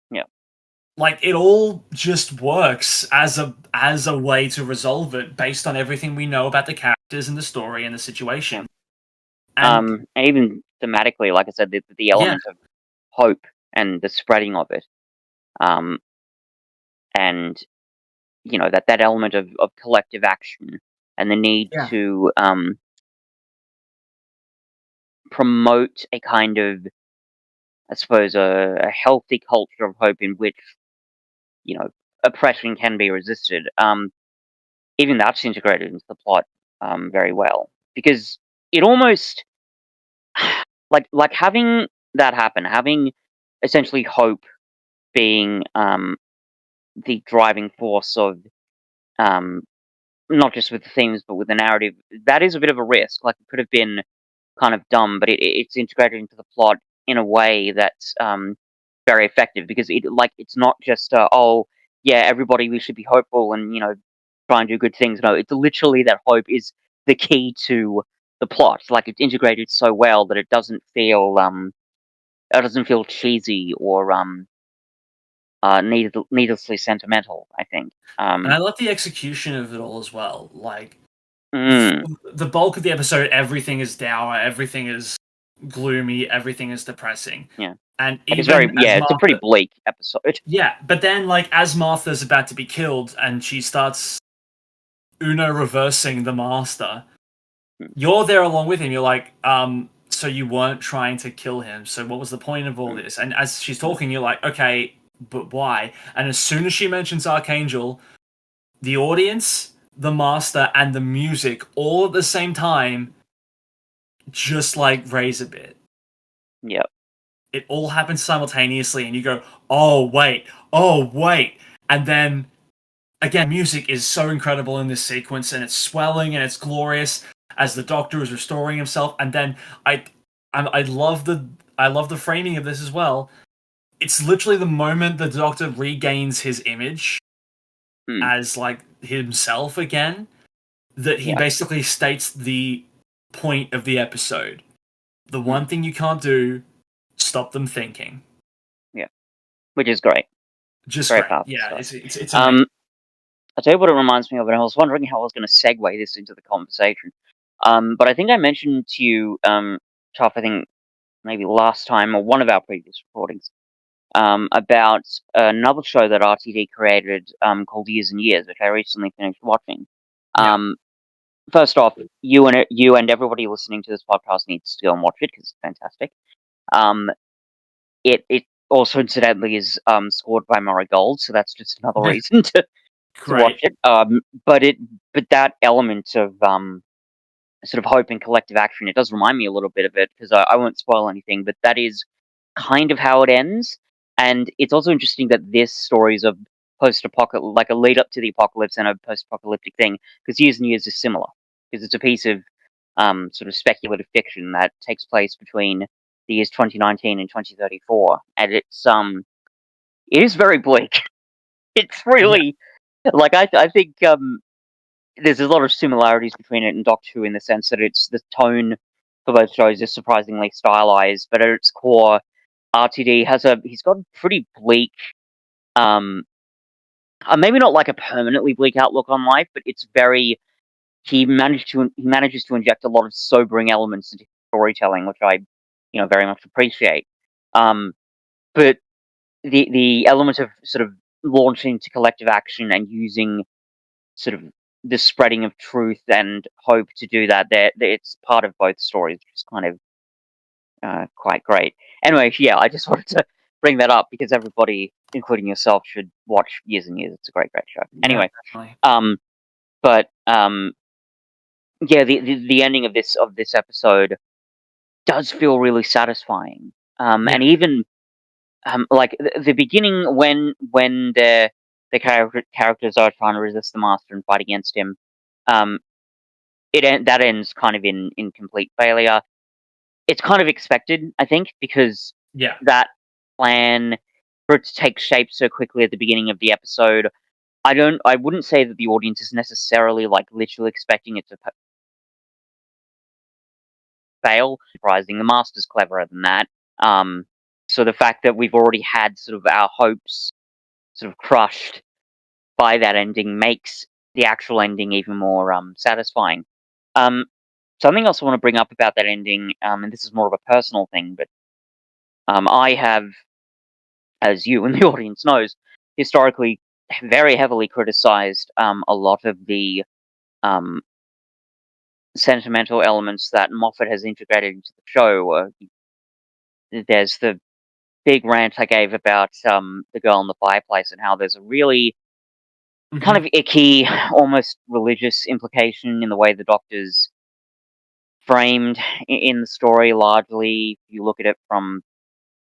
Yeah. Like it all just works as a way to resolve it based on everything we know about the characters and the story and the situation. And even thematically, like I said, the element of hope and the spreading of it, and that element of collective action and the need to promote a kind of, I suppose, a healthy culture of hope in which oppression can be resisted. Even that's integrated into the plot very well, because it almost like having that happen, having essentially hope being the driving force of not just with the themes but with the narrative. That is a bit of a risk. Like, it could have been kind of dumb, but it's integrated into the plot in a way that's very effective, because it's not just everybody, we should be hopeful and try and do good things. No, it's literally that hope is the key to the plot. Like, it's integrated so well that it doesn't feel cheesy or needlessly sentimental, I think. And I love the execution of it all as well. Like, the bulk of the episode, everything is dour, everything is gloomy, everything is depressing. Yeah. And it's a pretty bleak episode. Yeah, but then, like, as Martha's about to be killed and she starts Uno reversing the Master, you're there along with him. You're like, so you weren't trying to kill him. So what was the point of all this? And as she's talking, you're like, okay, but why? And as soon as she mentions Archangel, the audience, the Master, and the music all at the same time just like raise a bit. Yep. It all happens simultaneously, and you go, oh wait. And then again, music is so incredible in this sequence, and it's swelling and it's glorious as the Doctor is restoring himself. And then I love the framing of this as well. It's literally the moment the Doctor regains his image as like himself again, that he basically states the point of the episode. The one thing you can't do, stop them thinking. Yeah, which is great. Just great. Yeah, it's amazing. I'll tell you what it reminds me of, and I was wondering how I was going to segue this into the conversation. But I think I mentioned to you, Tuff, I think maybe last time or one of our previous recordings, about another show that RTD created called Years and Years, which I recently finished watching. first off, you and everybody listening to this podcast needs to go and watch it because it's fantastic. It also incidentally is scored by Murray Gold, so that's just another reason to watch Great. it. But that element of sort of hope and collective action, it does remind me a little bit of it because I won't spoil anything, but that is kind of how it ends. And it's also interesting that this story is a post-apocalyptic, like a lead up to the apocalypse and a post-apocalyptic thing, because Years and Years is similar because it's a piece of sort of speculative fiction that takes place between the years 2019 and 2034, and it is very bleak. It's really like I think there's a lot of similarities between it and Doctor Who in the sense that it's the tone for both shows is surprisingly stylized, but at its core, RTD he's got a pretty bleak, um, maybe not like a permanently bleak outlook on life, but it's very he manages to inject a lot of sobering elements into storytelling, which I very much appreciate. But the element of sort of launching to collective action and using sort of the spreading of truth and hope to do that. It's part of both stories, which is kind of quite great. Anyway, yeah, I just wanted to bring that up because everybody, including yourself, should watch Years and Years. It's a great show. Anyway, Definitely. but yeah, the ending of this episode does feel really satisfying. And even like the beginning when the characters are trying to resist the master and fight against him, um, that ends kind of in complete failure. It's kind of expected, I think, because Yeah. that plan for it to take shape so quickly at the beginning of the episode, I wouldn't say that the audience is necessarily like literally expecting it to fail. Surprising, the master's cleverer than that. So the fact that we've already had sort of our hopes sort of crushed by that ending makes the actual ending even more satisfying. Something else I want to bring up about that ending, and this is more of a personal thing, but I have, as you and the audience knows, historically very heavily criticized a lot of the um, sentimental elements that Moffat has integrated into the show. There's the big rant I gave about the girl in the fireplace and how there's a really kind Mm-hmm. of icky, almost religious implication in the way the Doctor's framed in the story. Largely, if you look at it from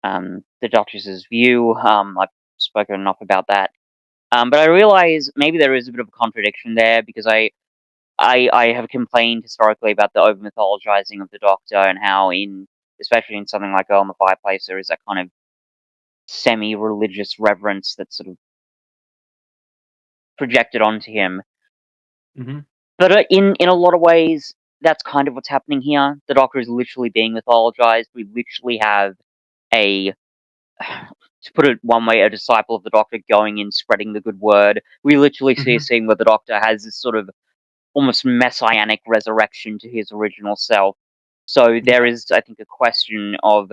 the Doctor's view, I've spoken enough about that. But I realize maybe there is a bit of a contradiction there because I have complained historically about the over mythologizing of the Doctor and how especially in something like Girl in the Fireplace, there is that kind of semi-religious reverence that's sort of projected onto him. Mm-hmm. But in a lot of ways, that's kind of what's happening here. The Doctor is literally being mythologized. We literally have a, to put it one way, a disciple of the Doctor going in, spreading the good word. We literally see a Mm-hmm. scene where the Doctor has this sort of almost messianic resurrection to his original self. So there Yeah. is, I think, a question of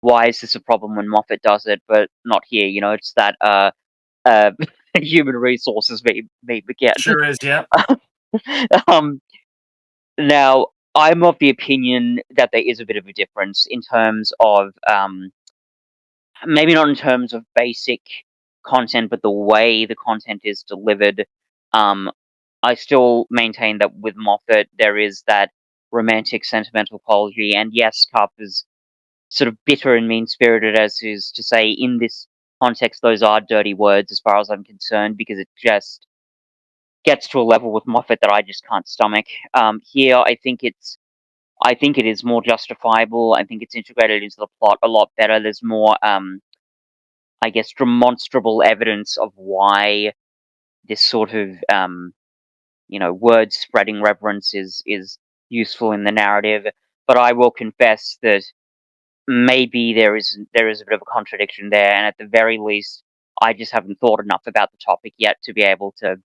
why is this a problem when Moffat does it, but not here? It's that uh, human resources meme again. Sure is. Yeah. um, Now, I'm of the opinion that there is a bit of a difference in terms of maybe not in terms of basic content, but the way the content is delivered. Um, I still maintain that with Moffat, there is that romantic, sentimental quality, and yes, Carp is sort of bitter and mean spirited, as is to say, in this context, those are dirty words as far as I'm concerned, because it just gets to a level with Moffat that I just can't stomach. Here, I think it is more justifiable. I think it's integrated into the plot a lot better. There's more, I guess, demonstrable evidence of why this sort of, word spreading reverence is useful in the narrative. But I will confess that maybe there is a bit of a contradiction there, and at the very least, I just haven't thought enough about the topic yet to be able to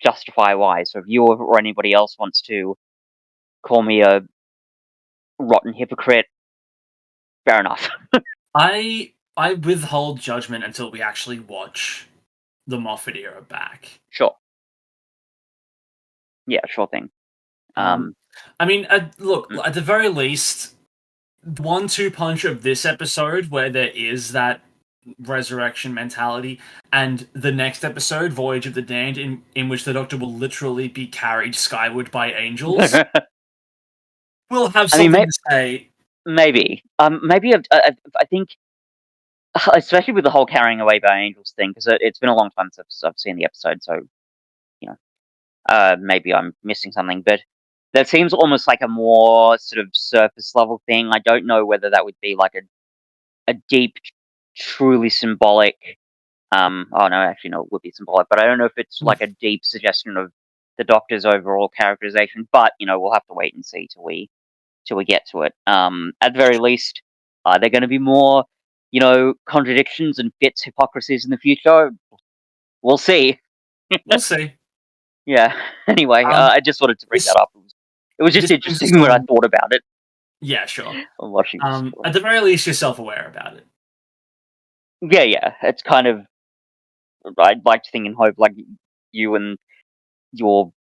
justify why. So if you or anybody else wants to call me a rotten hypocrite, fair enough. I withhold judgment until we actually watch the Moffat era back. Sure. Yeah, sure thing. I mean, look, at the very least, 1-2 punch of this episode where there is that resurrection mentality, and the next episode, Voyage of the Damned, in which the Doctor will literally be carried skyward by angels, we'll have something to say. Maybe. Maybe I think, especially with the whole carrying away by angels thing, because it's been a long time since I've seen the episode, so, you know, maybe I'm missing something, but that seems almost like a more sort of surface level thing. I don't know whether that would be like a deep, truly symbolic, oh no, actually no, it would be symbolic, but I don't know if it's like a deep suggestion of the Doctor's overall characterization, but, you know, we'll have to wait and see till we get to it. At the very least, are there going to be more, you know, contradictions and fits, hypocrisies in the future? We'll see. We'll see. Yeah. Anyway, I just wanted to bring that up. It was just interesting when I thought about it. Yeah, sure. Watching this. At the very least, you're self-aware about it. Yeah. It's kind of, I'd like to think and hope, like, you and your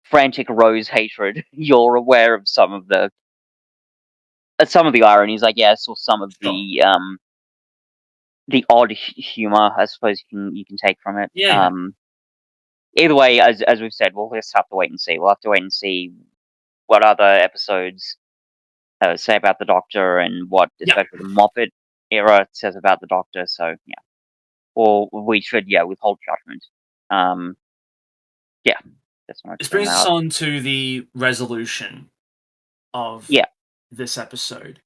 frantic Rose hatred, you're aware of some of the ironies, I guess, or some of the odd humor, I suppose you can take from it. Yeah. Either way, as we've said, we'll just have to wait and see. We'll have to wait and see what other episodes say about the Doctor, and what especially the Moffat era says about the Doctor. So yeah, or we should withhold judgment. Yeah, that's what this brings us on to the resolution of this episode.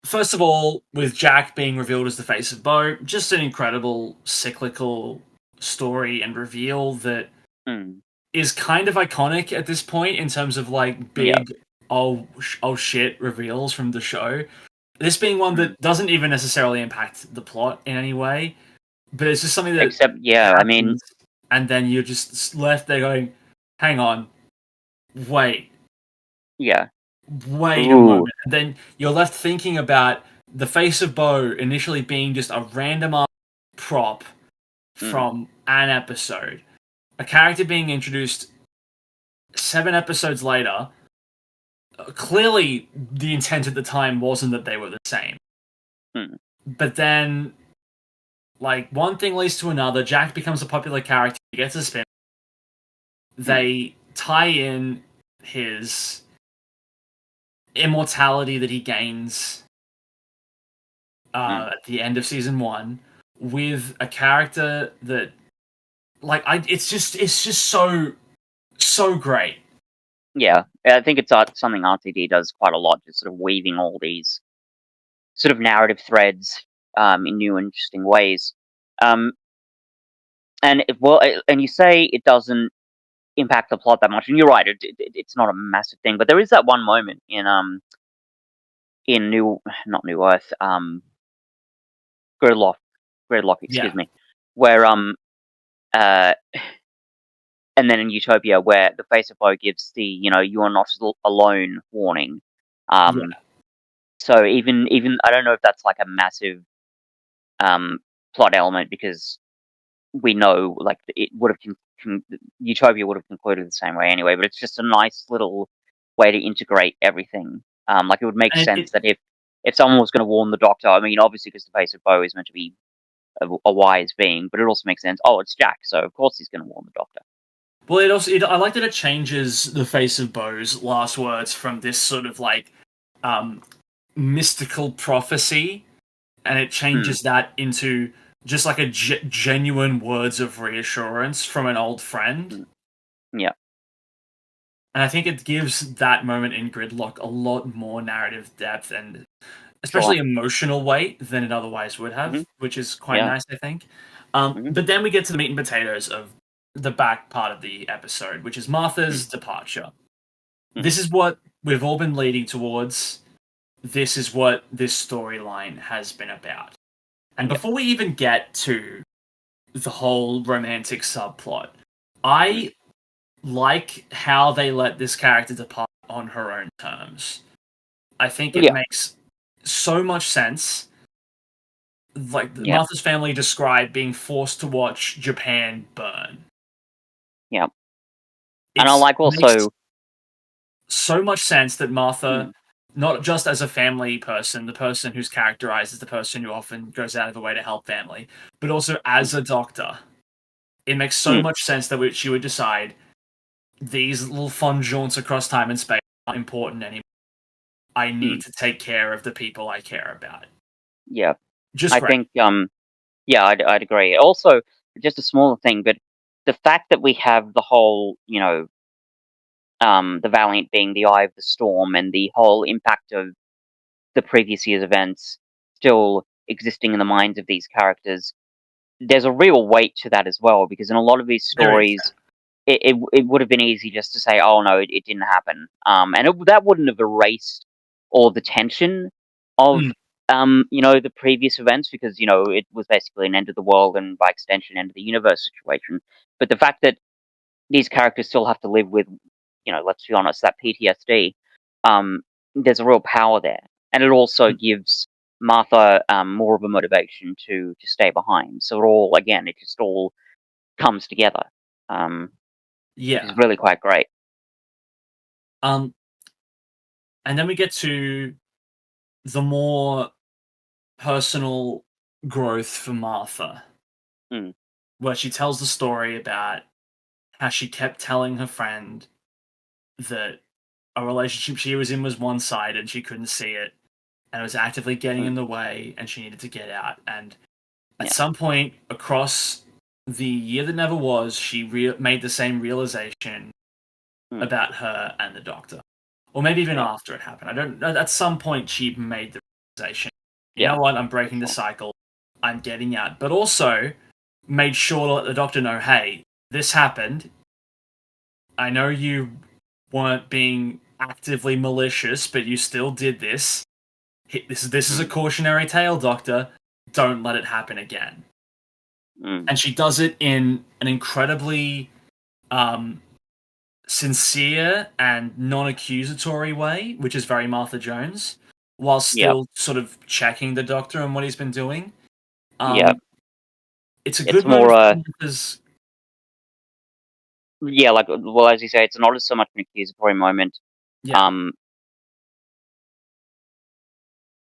First of all, with Jack being revealed as the face of Bo, just an incredible cyclical story and reveal that is kind of iconic at this point in terms of like big oh shit reveals from the show. This being one that doesn't even necessarily impact the plot in any way, but it's just something that happens, I mean, and then you're just left there going, hang on, wait. Wait a moment. And then you're left thinking about the face of Bo initially being just a random prop from an episode. A character being introduced 7 episodes later. Clearly, the intent at the time wasn't that they were the same. But then, like, one thing leads to another. Jack becomes a popular character. He gets a spin. They tie in his immortality that he gains at the end of season 1 with a character that, like, it's just so great. Yeah, I think it's something RTD does quite a lot, just sort of weaving all these sort of narrative threads in new, interesting ways. And you say it doesn't impact the plot that much, and you're right, it's not a massive thing, but there is that one moment in not New Earth, Gridlock, excuse me, where and then in Utopia, where the face of Bo gives the, you know, you are not alone warning. So even I don't know if that's like a massive plot element, because we know, like, it would have Utopia would have concluded the same way anyway. But it's just a nice little way to integrate everything. Like, it would make sense that if someone was going to warn the Doctor, I mean, obviously because the face of Bo is meant to be a wise being, but it also makes sense. Oh, it's Jack, so of course he's going to warn the Doctor. Well, I like that it changes the face of Bo's last words from this sort of like mystical prophecy, and it changes that into just like a genuine words of reassurance from an old friend. Yeah. And I think it gives that moment in Gridlock a lot more narrative depth and especially emotional weight than it otherwise would have, which is quite nice, I think. But then we get to the meat and potatoes of the back part of the episode, which is Martha's departure. This is what we've all been leading towards. This is what this storyline has been about. And before we even get to the whole romantic subplot, I like how they let this character depart on her own terms. I think it makes so much sense. Like, Martha's family described being forced to watch Japan burn. Yeah. And I like makes also. so much sense that Martha, Mm, not just as a family person, the person who's characterized as the person who often goes out of the way to help family, but also mm, as a doctor, it makes so mm, much sense that she would decide these little fun jaunts across time and space aren't important anymore. I mm. need to take care of the people I care about. Yeah, Just I great. think. Yeah, I'd agree. Also, just a smaller thing, but the fact that we have the whole, the Valiant being the eye of the storm, and the whole impact of the previous year's events still existing in the minds of these characters, there's a real weight to that as well, because in a lot of these There is. stories, it would have been easy just to say, "Oh no, it didn't happen," and that wouldn't have erased all the tension of Mm, the previous events, because it was basically an end of the world and by extension end of the universe situation. But the fact that these characters still have to live with, let's be honest, that PTSD, um, there's a real power there, and it also mm, gives Martha more of a motivation to stay behind. So it just all comes together. Um, which is yeah. really quite great. Um, and then we get to the more personal growth for Martha, Mm, where she tells the story about how she kept telling her friend that a relationship she was in was one sided, she couldn't see it, and it was actively getting mm, in the way, and she needed to get out. And at yeah, some point across the year that never was, she made the same realization mm, about her and the doctor. Or maybe even yeah, after it happened. I don't know. At some point, she made the realization, you yeah, know what, I'm for breaking the sure. cycle, I'm getting out. But also made sure to let the doctor know, hey, this happened. I know you weren't being actively malicious, but you still did this. This is a Mm, cautionary tale, Doctor. Don't let it happen again. mm, And she does it in an incredibly um, sincere and non-accusatory way, which is very Martha Jones, while yeah, still sort of checking the Doctor and what he's been doing. yeah. Um, it's a It's good moment more, for Martha's. yeah, like, well, as you say, it's not so much an accusatory moment. Yeah, Um,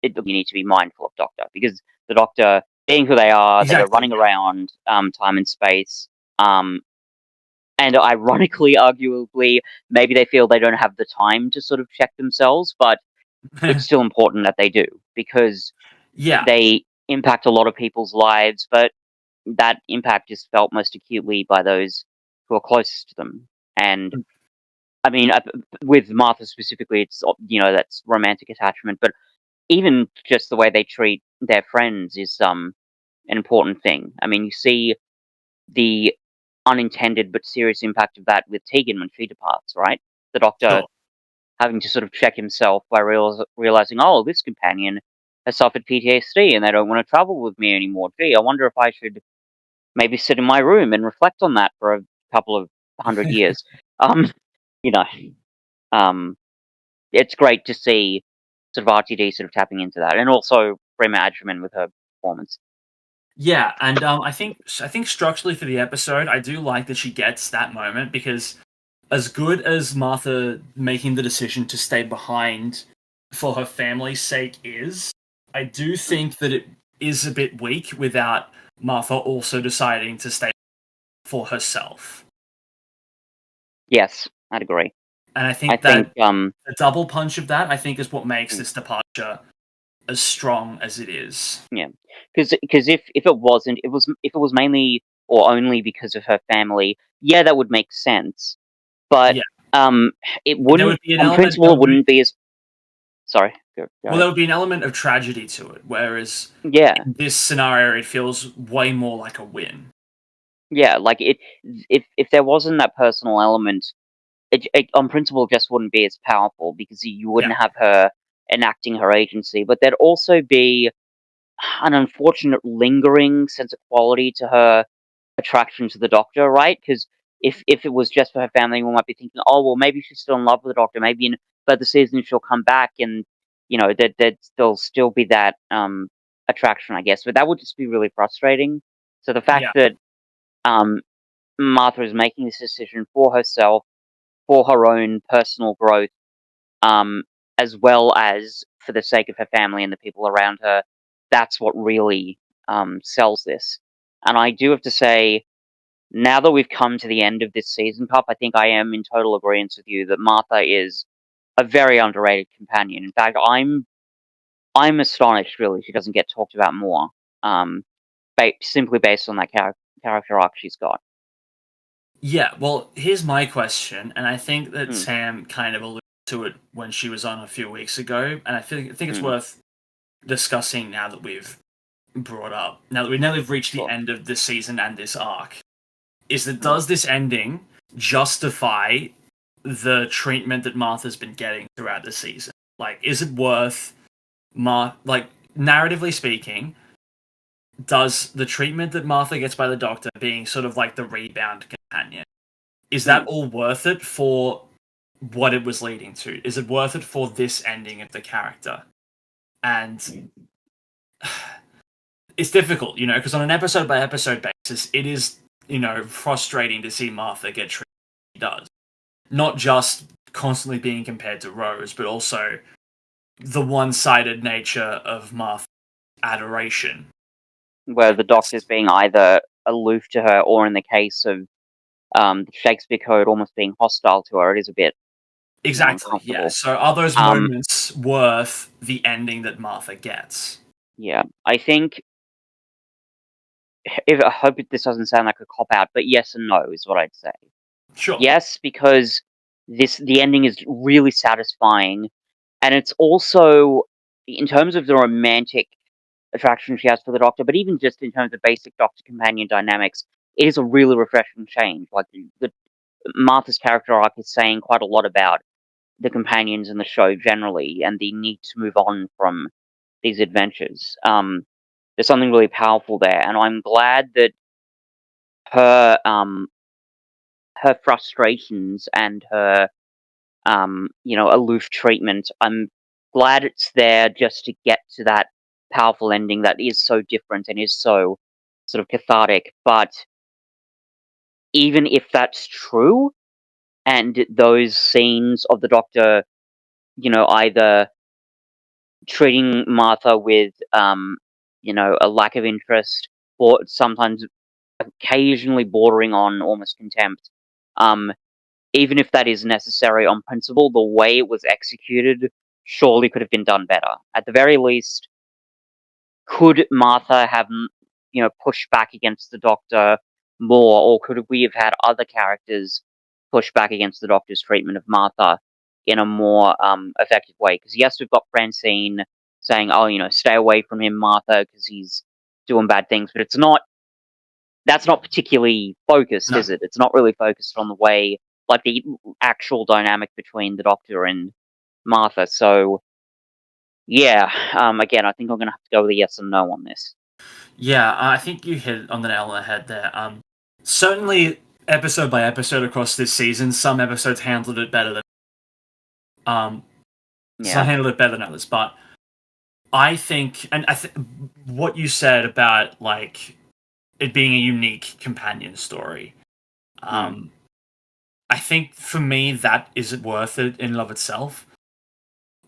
you need to be mindful of Doctor, because the Doctor, being who they go exactly. running around time and space. Um, and ironically, arguably, maybe they feel they don't have the time to sort of check themselves, but Yeah, it's still important that they do, because yeah, they impact a lot of people's lives, but that impact is felt most acutely by those who are closest to them. And I mean, with Martha specifically, it's that's romantic attachment, but even just the way they treat their friends is an important thing. I mean, you see the unintended but serious impact of that with Tegan when she departs, right? The Doctor sure. having to sort of check himself by realizing, oh, this companion has suffered PTSD and they don't want to travel with me anymore. Gee, I wonder if I should maybe sit in my room and reflect on that for a couple of 100 years. Um, you know, um, it's great to see sort of RTD sort of tapping into that, and also Rema Adjaman with her performance. Yeah, and I think structurally for the episode, I do like that she gets that moment because as good as Martha making the decision to stay behind for her family's sake is, I do Mm. think that it is a bit weak without Martha also deciding to stay for herself. Yes, I'd agree. And I I think think, that the double punch of that, I think, is what makes mm, this departure as strong as it is. yeah, because if it wasn't, if it was mainly or only because of her family, yeah, that would make sense. But Yeah, um, it there wouldn't, would be an on element. There principle, it would be, wouldn't be as. Sorry, go well, there ahead. would be an element of tragedy to it, whereas Yeah, in this scenario, it feels way more like a win. yeah, like if there wasn't that personal element, it on principle just wouldn't be as powerful, because you Yeah, wouldn't have her enacting her agency. But there'd also be an unfortunate lingering sense of quality to her attraction to the Doctor, right? Because if it was just for her family, we might be thinking, oh well, maybe she's still in love with the Doctor. Maybe in further seasons she'll come back, and that there'll still be that attraction, I guess. But that would just be really frustrating. So the fact yeah, that um, Martha is making this decision for herself, for her own personal growth, as well as for the sake of her family and the people around her. That's what really sells this. And I do have to say, now that we've come to the end of this season, Cup, I think I am in total agreement with you that Martha is a very underrated companion. In fact, I'm astonished, really, she doesn't get talked about more, simply based on that character arc she's got. Yeah, well, here's my question, and I think that Sam kind of alluded to it when she was on a few weeks ago, and I think it's worth discussing now that we've brought up, now that we've reached the end of this season and this arc, is that does this ending justify the treatment that Martha's been getting throughout the season? Like, is it worth, narratively speaking, does the treatment that Martha gets by the Doctor being sort of like the rebound companion, is that all worth it for what it was leading to? Is it worth it for this ending of the character? And it's difficult, because on an episode by episode basis, it is, frustrating to see Martha get treated as she does. Not just constantly being compared to Rose, but also the one-sided nature of Martha's adoration. Where the Doctor's being either aloof to her, or in the case of the Shakespeare Code, almost being hostile to her. It is a bit exactly, yeah. So are those moments worth the ending that Martha gets? Yeah, I think. I hope this doesn't sound like a cop out, but yes and no is what I'd say. Sure. Yes, because the ending is really satisfying, and it's also, in terms of the romantic attraction she has for the Doctor, but even just in terms of basic Doctor companion dynamics, it is a really refreshing change. Like Martha's character arc is saying quite a lot about the companions in the show generally, and the need to move on from these adventures. There's something really powerful there, and I'm glad that her her frustrations and her aloof treatment, I'm glad it's there just to get to that powerful ending that is so different and is so sort of cathartic. But even if that's true, and those scenes of the Doctor, either treating Martha with a lack of interest, or sometimes occasionally bordering on almost contempt, even if that is necessary on principle, the way it was executed surely could have been done better. At the very least, could Martha have, pushed back against the Doctor more, or could we have had other characters push back against the Doctor's treatment of Martha in a more effective way? Because yes, we've got Francine saying, "Oh, stay away from him, Martha, because he's doing bad things," but that's not particularly focused, is it? It's not really focused on the way, like the actual dynamic between the Doctor and Martha. So, yeah, again, I think I'm going to have to go with a yes and no on this. Yeah, I think you hit on the nail on the head there. Certainly, episode by episode across this season, some episodes handled it better than some handled it better than others. But I think, and what you said about like it being a unique companion story, I think for me that isn't worth it in and of itself.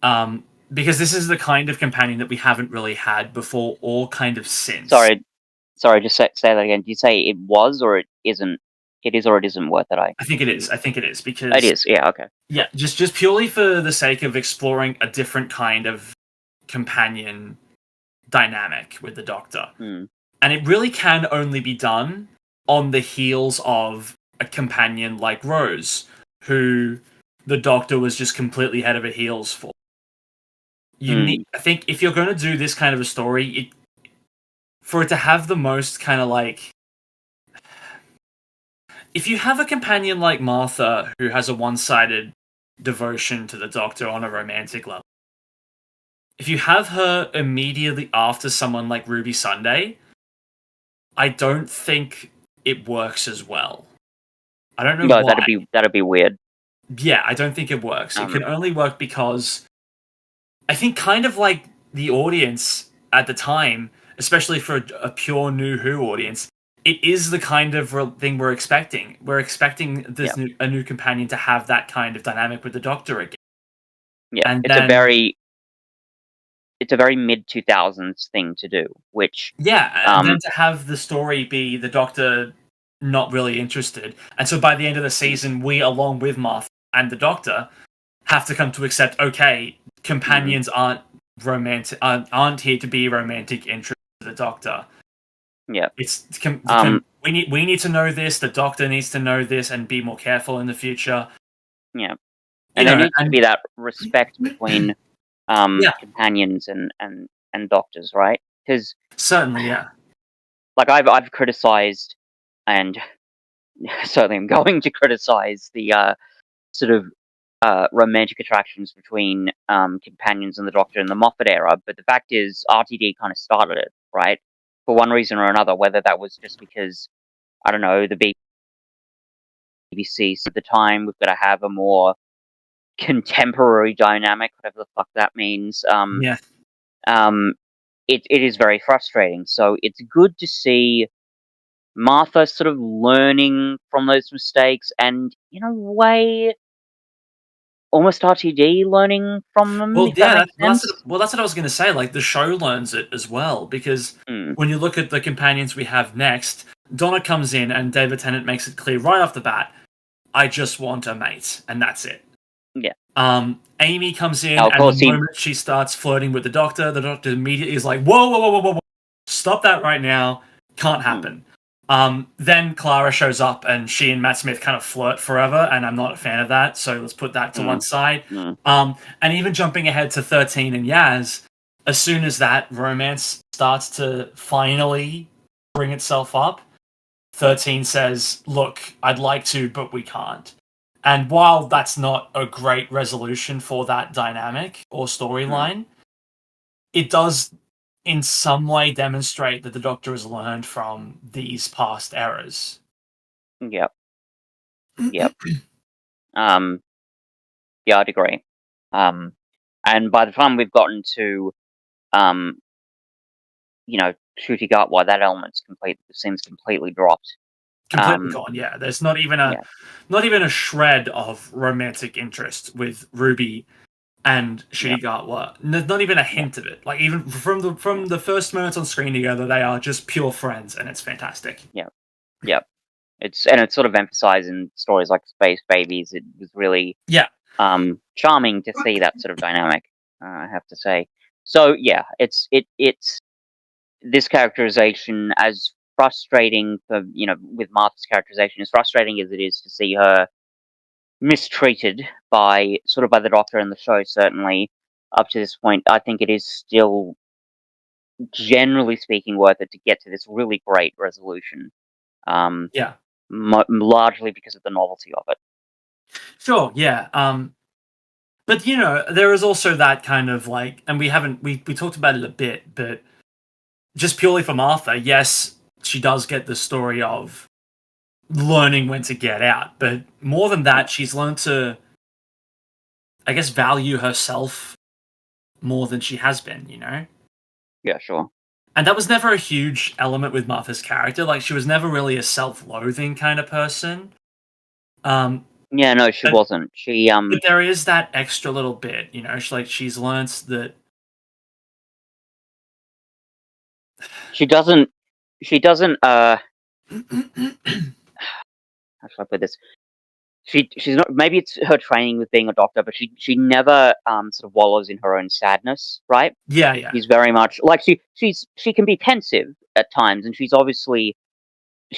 Because this is the kind of companion that we haven't really had before, or kind of since. Sorry, just say that again. Do you say it was, or it isn't? It is or it isn't worth it? I think it is. I think it is, because it is. Yeah. Okay. Yeah, just purely for the sake of exploring a different kind of companion dynamic with the Doctor, and it really can only be done on the heels of a companion like Rose, who the Doctor was just completely head over heels for. I think if you're going to do this kind of a story, for it to have the most kind of like, if you have a companion like Martha who has a one-sided devotion to the Doctor on a romantic level, if you have her immediately after someone like Ruby Sunday, I don't think it works as well. I don't know why. That'd be weird. Yeah, I don't think it works. It can only work because I think kind of like the audience at the time, especially for a pure New Who audience, it is the kind of thing we're expecting. We're expecting this a new companion to have that kind of dynamic with the Doctor again. Yeah, and it's then, a very mid 2000s thing to do, which and then to have the story be the Doctor not really interested, and so by the end of the season, we, along with Martha and the Doctor, have to come to accept, okay, companions aren't romantic, aren't here to be romantic interest to the Doctor. Yeah, it's we need to know this. The Doctor needs to know this and be more careful in the future. Yeah, and there needs to be that respect between companions and doctors, right? Because certainly, yeah. Like I've criticized, and certainly I'm going to criticize the sort of romantic attractions between companions and the Doctor in the Moffat era. But the fact is, RTD kind of started it, right? For one reason or another, whether that was just because, I don't know, the BBC at the time, we've got to have a more contemporary dynamic, whatever the fuck that means. It is very frustrating. So it's good to see Martha sort of learning from those mistakes, and in a way, almost RTD learning from them. Well, if that makes sense. That's what I was going to say. Like, the show learns it as well, because when you look at the companions we have next, Donna comes in and David Tennant makes it clear right off the bat, I just want a mate, and that's it. Yeah. Amy comes in, and the moment she starts flirting with the Doctor immediately is like, whoa, stop that right now. Can't happen. Then Clara shows up, and she and Matt Smith kind of flirt forever, and I'm not a fan of that, so let's put that to one side. And even jumping ahead to 13 and Yaz, as soon as that romance starts to finally bring itself up, 13 says, look, I'd like to, but we can't. And while that's not a great resolution for that dynamic or storyline, it does in some way demonstrate that the Doctor has learned from these past errors. Yep. Yeah, I'd agree. And by the time we've gotten to, Ncuti Gatwa, that element's seems completely dropped. Completely gone. Yeah, there's not even a shred of romantic interest with Ruby and Ncuti Gatwa. Not even a hint of it. Like, even from the first moments on screen together, they are just pure friends, and it's fantastic. Yeah. It's sort of emphasized in stories like Space Babies. It was really charming to see that sort of dynamic, I have to say. So yeah, it's this characterization, as frustrating for, with Martha's characterization, as frustrating as it is to see her mistreated by the Doctor in the show, certainly up to this point, I think it is still, generally speaking, worth it to get to this really great resolution. Largely because of the novelty of it. Sure, yeah. But there is also that kind of like, and we talked about it a bit, but just purely for Martha, yes, she does get the story of learning when to get out, but more than that, she's learned to, I guess, value herself more than she has been, Yeah, sure. And that was never a huge element with Martha's character. Like, she was never really a self-loathing kind of person. Yeah, no, she wasn't. But there is that extra little bit, she's learned that she doesn't how should I put this? She's not, maybe it's her training with being a doctor, but she never sort of wallows in her own sadness, right? Yeah. She's very much like she can be pensive at times, and she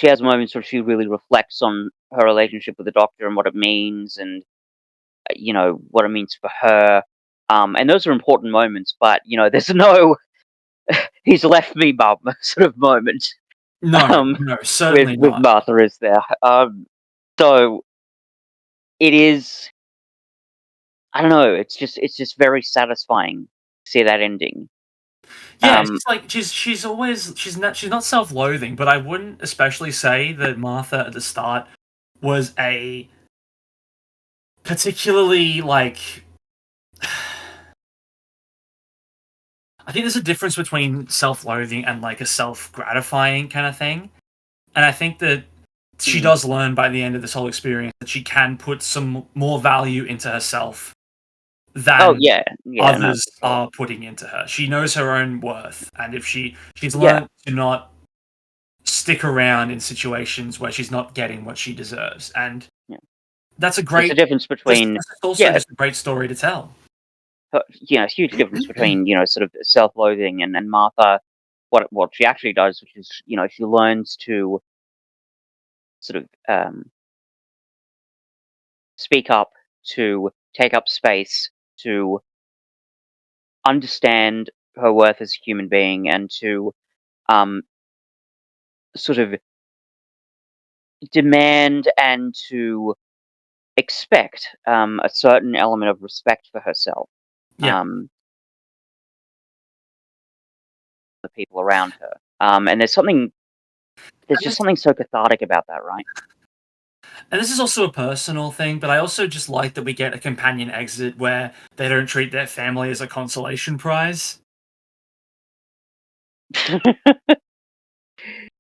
has moments where she really reflects on her relationship with the Doctor and what it means, and what it means for her. And those are important moments, but there's no he's left me bum sort of moment. No, certainly with Martha, is there? So it is. I don't know. It's just very satisfying to see that ending. Yeah, she's always she's not self-loathing, but I wouldn't especially say that Martha at the start was a particularly like. I think there's a difference between self-loathing and like a self-gratifying kind of thing. And I think that she does learn by the end of this whole experience that she can put some more value into herself than others are putting into her. She knows her own worth, and if she's learned to not stick around in situations where she's not getting what she deserves, and that's a great. There's a difference between that's also just a great story to tell. Huge difference between sort of self-loathing and Martha, what she actually does, which is she learns to sort of speak up, to take up space, to understand her worth as a human being, and to sort of demand and to expect a certain element of respect for herself. The people around her. And there's just something so cathartic about that, right? And this is also a personal thing, but I also just like that we get a companion exit where they don't treat their family as a consolation prize.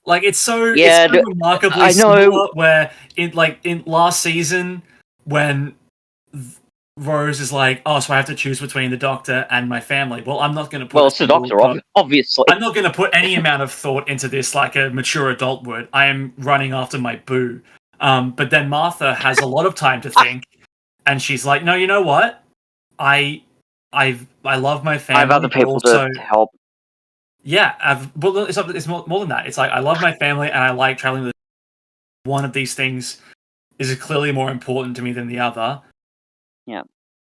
Like, it's so remarkably similar where in last season when Rose is like, oh, so I have to choose between the Doctor and my family. Well, I'm not going to put... Well, it's the Doctor, obviously. I'm not going to put any amount of thought into this like a mature adult would. I am running after my boo. But then Martha has a lot of time to think, and she's like, no, you know what? I love my family. I have other people to help. Yeah, it's more than that. It's like, I love my family, and I like traveling with... One of these things is clearly more important to me than the other. Yeah.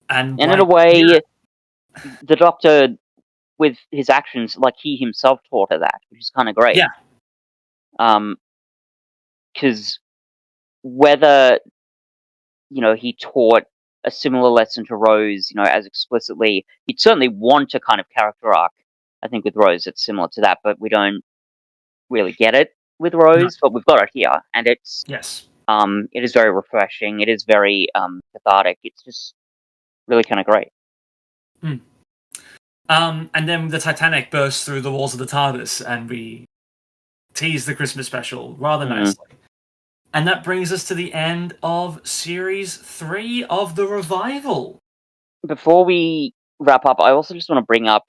And in a way, the Doctor, with his actions, like he himself taught her that, which is kind of great. Yeah. Because whether, he taught a similar lesson to Rose, as explicitly, you'd certainly want a kind of character arc. I think with Rose, it's similar to that, but we don't really get it with Rose, but we've got it here, and it's it is very refreshing. It is very cathartic. It's just really kind of great. And then the Titanic bursts through the walls of the TARDIS, and we tease the Christmas special rather nicely. And that brings us to the end of Series 3 of The Revival. Before we wrap up, I also just want to bring up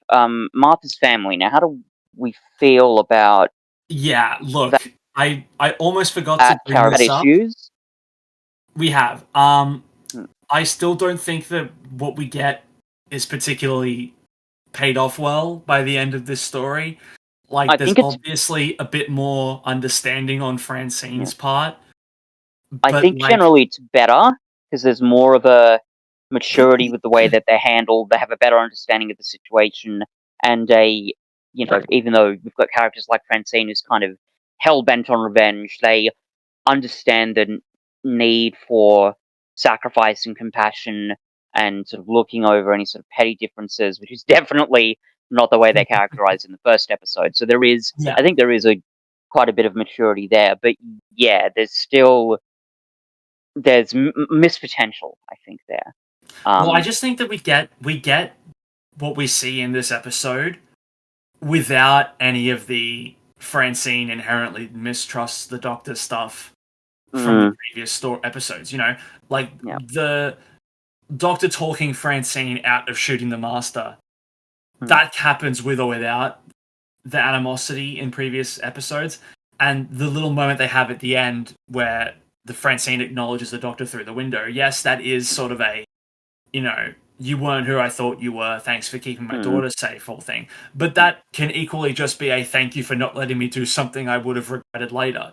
Martha's family. Now, how do we feel about... Yeah, look, I almost forgot to bring this up. Issues? We have. I still don't think that what we get is particularly paid off well by the end of this story. Like, there's obviously a bit more understanding on Francine's part. I think generally it's better, because there's more of a maturity with the way that they're handled. They have a better understanding of the situation, and even though we've got characters like Francine who's kind of hell-bent on revenge, they understand the need for sacrifice and compassion and sort of looking over any sort of petty differences, which is definitely not the way they're characterized in the first episode. So there is, I think there is quite a bit of maturity there, but there's missed potential, I think, there. Well, I just think that we get what we see in this episode without any of the Francine inherently mistrusts the Doctor stuff from the previous episodes. The Doctor talking Francine out of shooting the Master. That happens with or without the animosity in previous episodes. And the little moment they have at the end where the Francine acknowledges the Doctor through the window. Yes, that is sort of a, you weren't who I thought you were. Thanks for keeping my daughter safe, whole thing. But that can equally just be a thank you for not letting me do something I would have regretted later,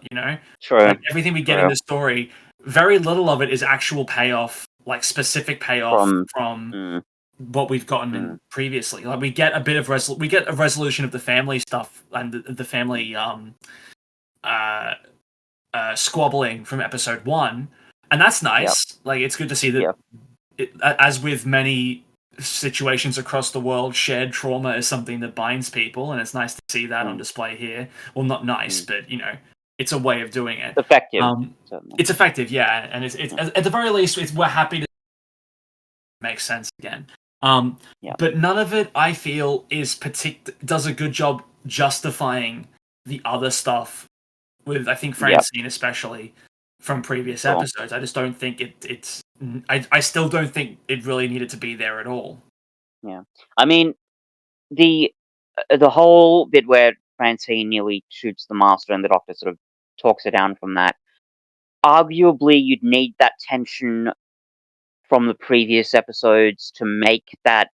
True. Like, everything we get in this story, very little of it is actual payoff, like specific payoff from what we've gotten previously. Like, we get a bit of we get a resolution of the family stuff and the family squabbling from episode 1, and that's nice. Like, it's good to see that as with many situations across the world, shared trauma is something that binds people, and it's nice to see that on display here. Well, not nice, but it's a way of doing it. Effective. It's effective, yeah, and it's at the very least, we're happy to make sense again. But none of it, I feel, does a good job justifying the other stuff with I think Yep. Francine especially from previous Sure. episodes. I just don't think it's. I still don't think it really needed to be there at all. Yeah. I mean, the whole bit where Francine nearly shoots the Master and the Doctor sort of talks her down from that. Arguably, you'd need that tension from the previous episodes to make that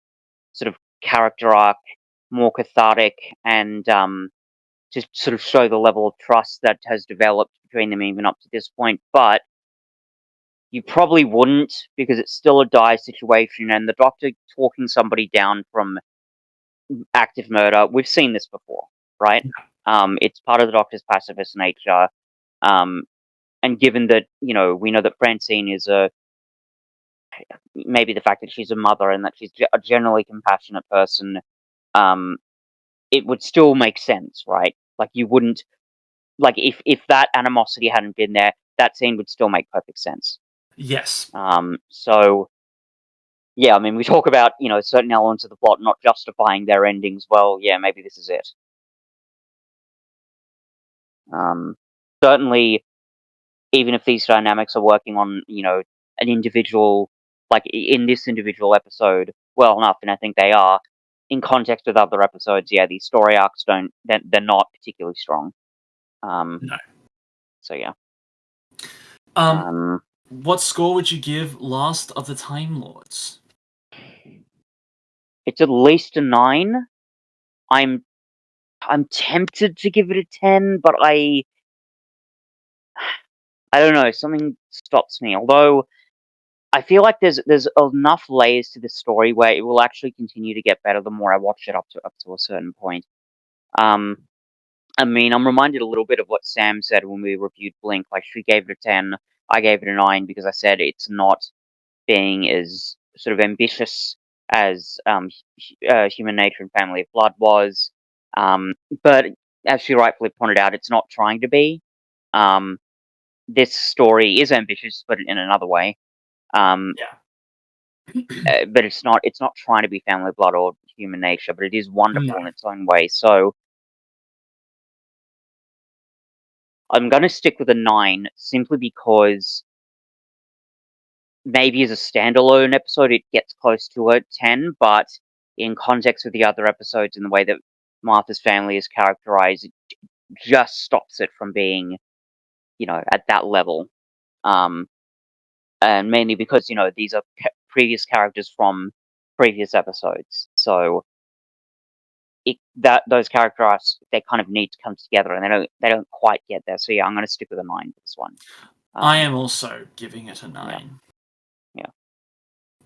sort of character arc more cathartic and to sort of show the level of trust that has developed between them even up to this point. But you probably wouldn't, because it's still a dire situation, and the Doctor talking somebody down from active murder, we've seen this before, right? It's part of the Doctor's pacifist nature. And given that, we know that Francine is maybe the fact that she's a mother and that she's a generally compassionate person, it would still make sense, right? Like, you wouldn't, like, if that animosity hadn't been there, that scene would still make perfect sense. Yes. So, yeah, I mean, we talk about, certain elements of the plot not justifying their endings. Well, yeah, maybe this is it. Certainly, even if these dynamics are working on, an individual, like in this individual episode, well enough, and I think they are, in context with other episodes, yeah, these story arcs they're not particularly strong. No. So, yeah. What score would you give Last of the Time Lords? It's at least a 9. I'm tempted to give it a 10, but I don't know, something stops me. Although I feel like there's enough layers to this story where it will actually continue to get better the more I watch it up to a certain point. I mean, I'm reminded a little bit of what Sam said when we reviewed Blink. Like, she gave it a 10, I gave it a 9 because I said it's not being as sort of ambitious as Human Nature and Family of Blood was. But as she rightfully pointed out, it's not trying to be. This story is ambitious, but in another way. Yeah. But it's not trying to be Family of Blood or Human Nature, but it is wonderful in its own way. So I'm going to stick with a 9 simply because maybe as a standalone episode it gets close to a 10, but in context with the other episodes and the way that Martha's family is characterized, it just stops it from being, at that level. And mainly because, these are previous characters from previous episodes. So those character arcs, they kind of need to come together, and they don't quite get there. So yeah, I'm going to stick with a 9 for this one. I am also giving it a 9. Yeah.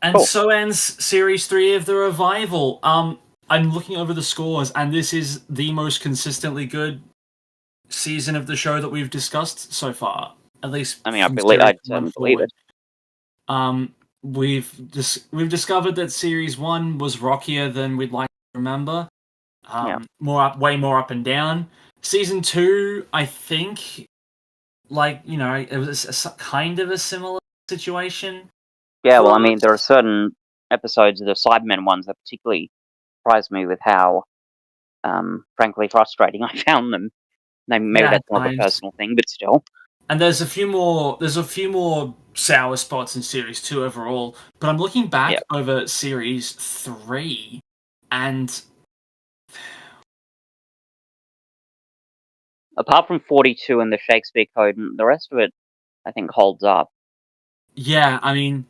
And cool. So ends Series 3 of The Revival. I'm looking over the scores, and this is the most consistently good season of the show that we've discussed so far. At least, I mean, I believe it. We've discovered that Series 1 was rockier than we'd like to remember. Way more up and down. Season 2, I think, it was kind of a similar situation. Yeah, well, I mean, there are certain episodes of the Cybermen ones that particularly surprised me with how, frankly, frustrating I found them. Maybe that's more of a personal thing, but still. And there's a few more sour spots in Series 2 overall, but I'm looking back over Series 3, and apart from 42 and the Shakespeare Code, the rest of it, I think, holds up. Yeah, I mean,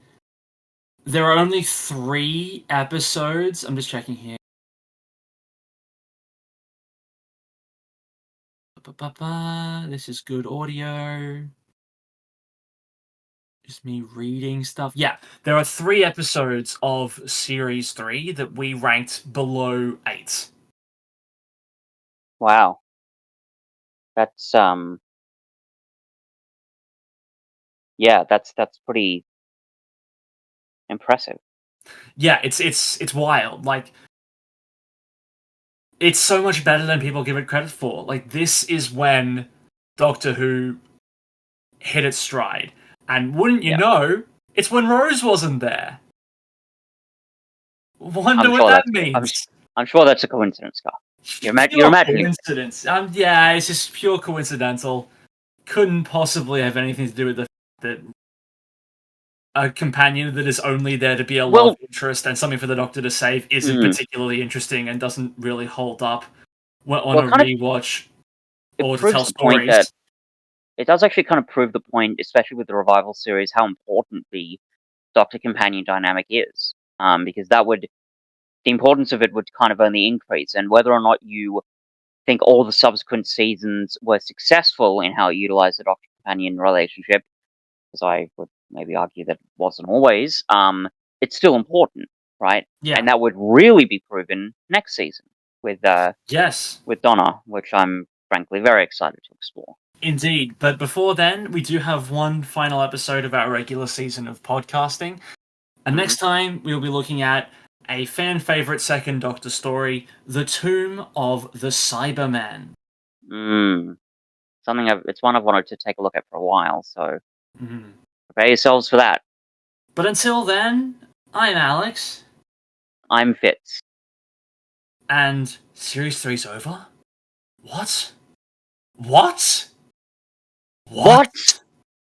there are only 3 episodes. I'm just checking here. This is good audio. Just me reading stuff. Yeah, there are 3 episodes of Series 3 that we ranked below 8. Wow. That's, yeah, that's pretty impressive. Yeah, it's wild. Like, it's so much better than people give it credit for. Like, this is when Doctor Who hit its stride. And wouldn't you know, it's when Rose wasn't there. Wonder what that means. I'm sure that's a coincidence, Scott. You're imagining. Coincidence. Yeah, it's just pure coincidental. couldn't possibly have anything to do with the fact that a companion that is only there to be a love interest and something for the Doctor to save isn't particularly interesting and doesn't really hold up on a rewatch or to tell stories. That it does actually kind of prove the point, especially with the revival series, how important the Doctor companion dynamic is. Because the importance of it would kind of only increase, and whether or not you think all the subsequent seasons were successful in how it utilized the Doctor companion relationship, because I would maybe argue that it wasn't always, it's still important, right? Yeah. And that would really be proven next season with with Donna, which I'm frankly very excited to explore. Indeed, but before then, we do have one final episode of our regular season of podcasting. And next time, we'll be looking at a fan favorite second Doctor story, The Tomb of the Cyberman. It's one I've wanted to take a look at for a while, so prepare yourselves for that. But until then, I'm Alex. I'm Fitz. And Series 3's over? What? What? What?